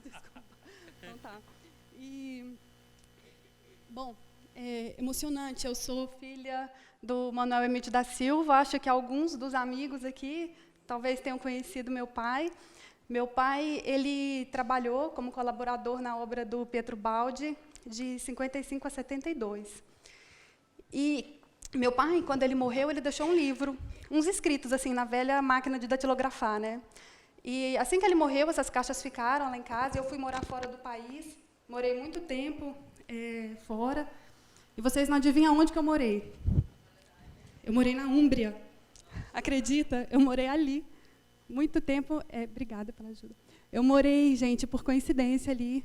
Desculpa. Então tá. E, bom, é emocionante. Eu sou filha do Manuel Emídio da Silva. Acho que alguns dos amigos aqui talvez tenham conhecido meu pai. Meu pai, ele trabalhou como colaborador na obra do Pietro Baldi de 55 a 72. E meu pai, quando ele morreu, ele deixou um livro, uns escritos assim na velha máquina de datilografar, né? E assim que ele morreu, essas caixas ficaram lá em casa. Eu fui morar fora do país, morei muito tempo fora. E vocês não adivinham onde que eu morei? Eu morei na Úmbria. Acredita? Eu morei ali. Muito tempo. Obrigada pela ajuda. Eu morei, gente, por coincidência ali,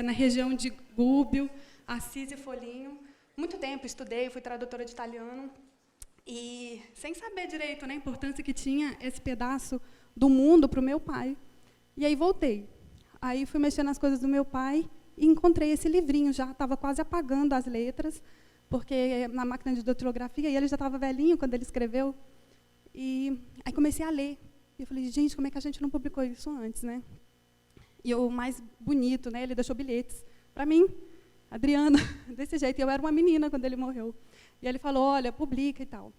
na região de Gúbio, Assis e Folinho. Muito tempo estudei, fui tradutora de italiano. E sem saber direito, né, a importância que tinha esse pedaço do mundo para o meu pai. E aí voltei. Aí fui mexer nas coisas do meu pai e encontrei esse livrinho, já estava quase apagando as letras, porque na máquina de datilografia, e ele já estava velhinho quando ele escreveu. E aí comecei a ler. E eu falei, gente, como é que a gente não publicou isso antes, né? E o mais bonito, né, ele deixou bilhetes para mim, Adriana, desse jeito. Eu era uma menina quando ele morreu. E ele falou, olha, publica e tal.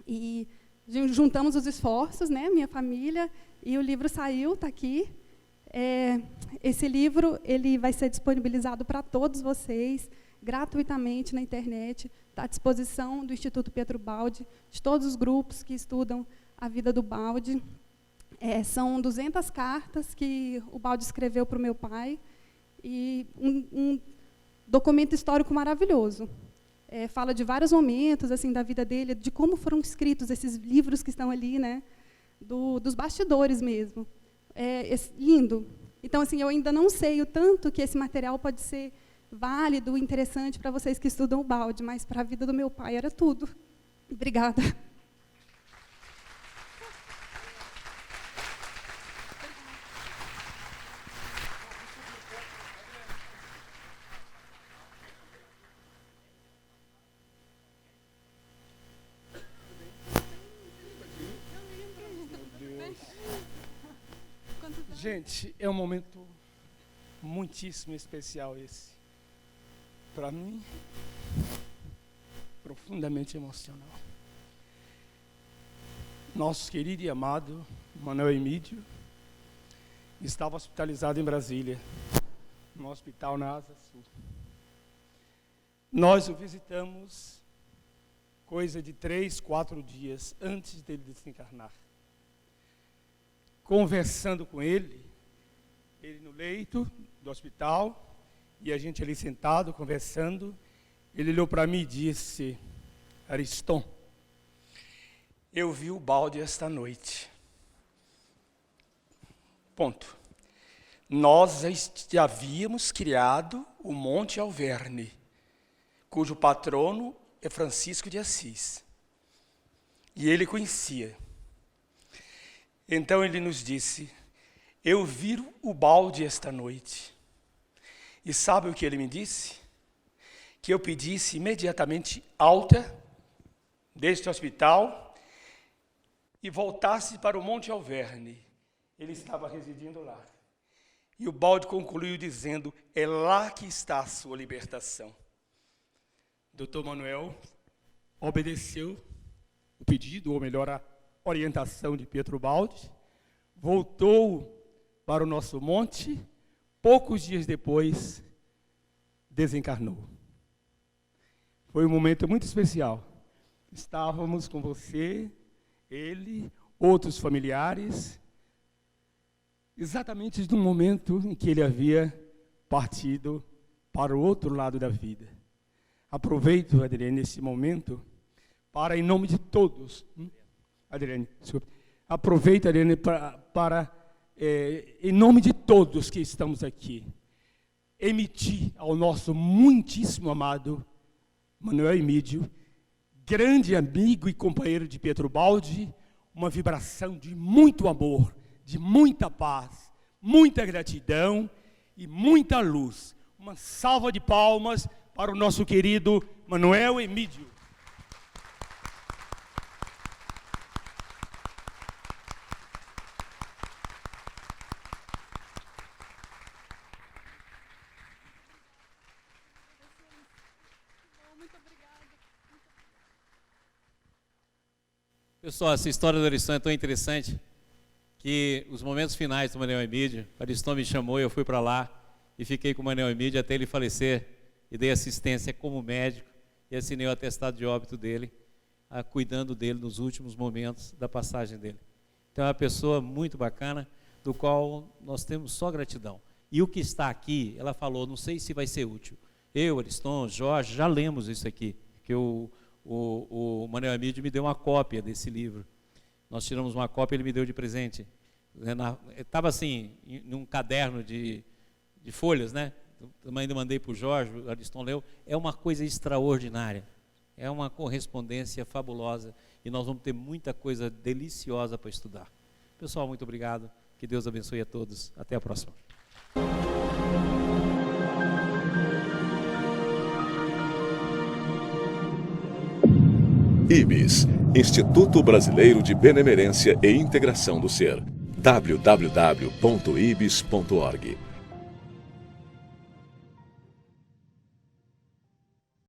E juntamos os esforços, né, minha família, e o livro saiu, está aqui. Esse livro ele vai ser disponibilizado para todos vocês, gratuitamente na internet, está à disposição do Instituto Pietro Baldi, de todos os grupos que estudam a vida do Baldi. São 200 cartas que o Baldi escreveu para o meu pai, e um documento histórico maravilhoso. Fala de vários momentos assim da vida dele, de como foram escritos esses livros que estão ali, né, dos bastidores mesmo. Lindo. Então, assim, eu ainda não sei o tanto que esse material pode ser válido, interessante para vocês que estudam o Baldi, mas para a vida do meu pai era tudo. Obrigada. Gente, é um momento muitíssimo especial esse. Para mim, profundamente emocional. Nosso querido e amado Manuel Emídio estava hospitalizado em Brasília, no hospital na Asa Sul. Nós o visitamos coisa de 3, 4 dias antes dele desencarnar. Conversando com ele no leito do hospital, e a gente ali sentado, conversando, ele olhou para mim e disse, Ariston, eu vi o Baldi esta noite. Ponto. Nós já havíamos criado o Monte Alverne, cujo patrono é Francisco de Assis. E ele conhecia. Então ele nos disse, eu vi o Baldi esta noite. E sabe o que ele me disse? Que eu pedisse imediatamente alta deste hospital e voltasse para o Monte Alverne. Ele estava residindo lá. E o Baldi concluiu dizendo, é lá que está a sua libertação. Dr. Manuel obedeceu o pedido, ou melhor, a orientação de Pietro Baldi, voltou para o nosso monte, poucos dias depois, desencarnou. Foi um momento muito especial. Estávamos com você, ele, outros familiares, exatamente no momento em que ele havia partido para o outro lado da vida. Aproveito, Adriane, esse momento para, em nome de todos, Adriane, desculpe, aproveito, Adriane, em nome de todos que estamos aqui, emitir ao nosso muitíssimo amado Manuel Emídio, grande amigo e companheiro de Pietro Baldi, uma vibração de muito amor, de muita paz, muita gratidão e muita luz. Uma salva de palmas para o nosso querido Manuel Emídio. Muito obrigada. Pessoal, essa história do Ariston é tão interessante que os momentos finais do Manuel Emídio, o Ariston me chamou e eu fui para lá e fiquei com o Manuel Emídio até ele falecer e dei assistência como médico e assinei o atestado de óbito dele, cuidando dele nos últimos momentos da passagem dele. Então é uma pessoa muito bacana, do qual nós temos só gratidão. E o que está aqui, ela falou, não sei se vai ser útil. Eu, Ariston, Jorge, já lemos isso aqui, que o Manuel Emídio me deu uma cópia desse livro. Nós tiramos uma cópia, ele me deu de presente. Estava assim, num caderno de folhas, né? Também ainda mandei para o Jorge, o Ariston leu. É uma coisa extraordinária. É uma correspondência fabulosa. E nós vamos ter muita coisa deliciosa para estudar. Pessoal, muito obrigado. Que Deus abençoe a todos. Até a próxima. IBS, Instituto Brasileiro de Benemerência e Integração do Ser. www.ibis.org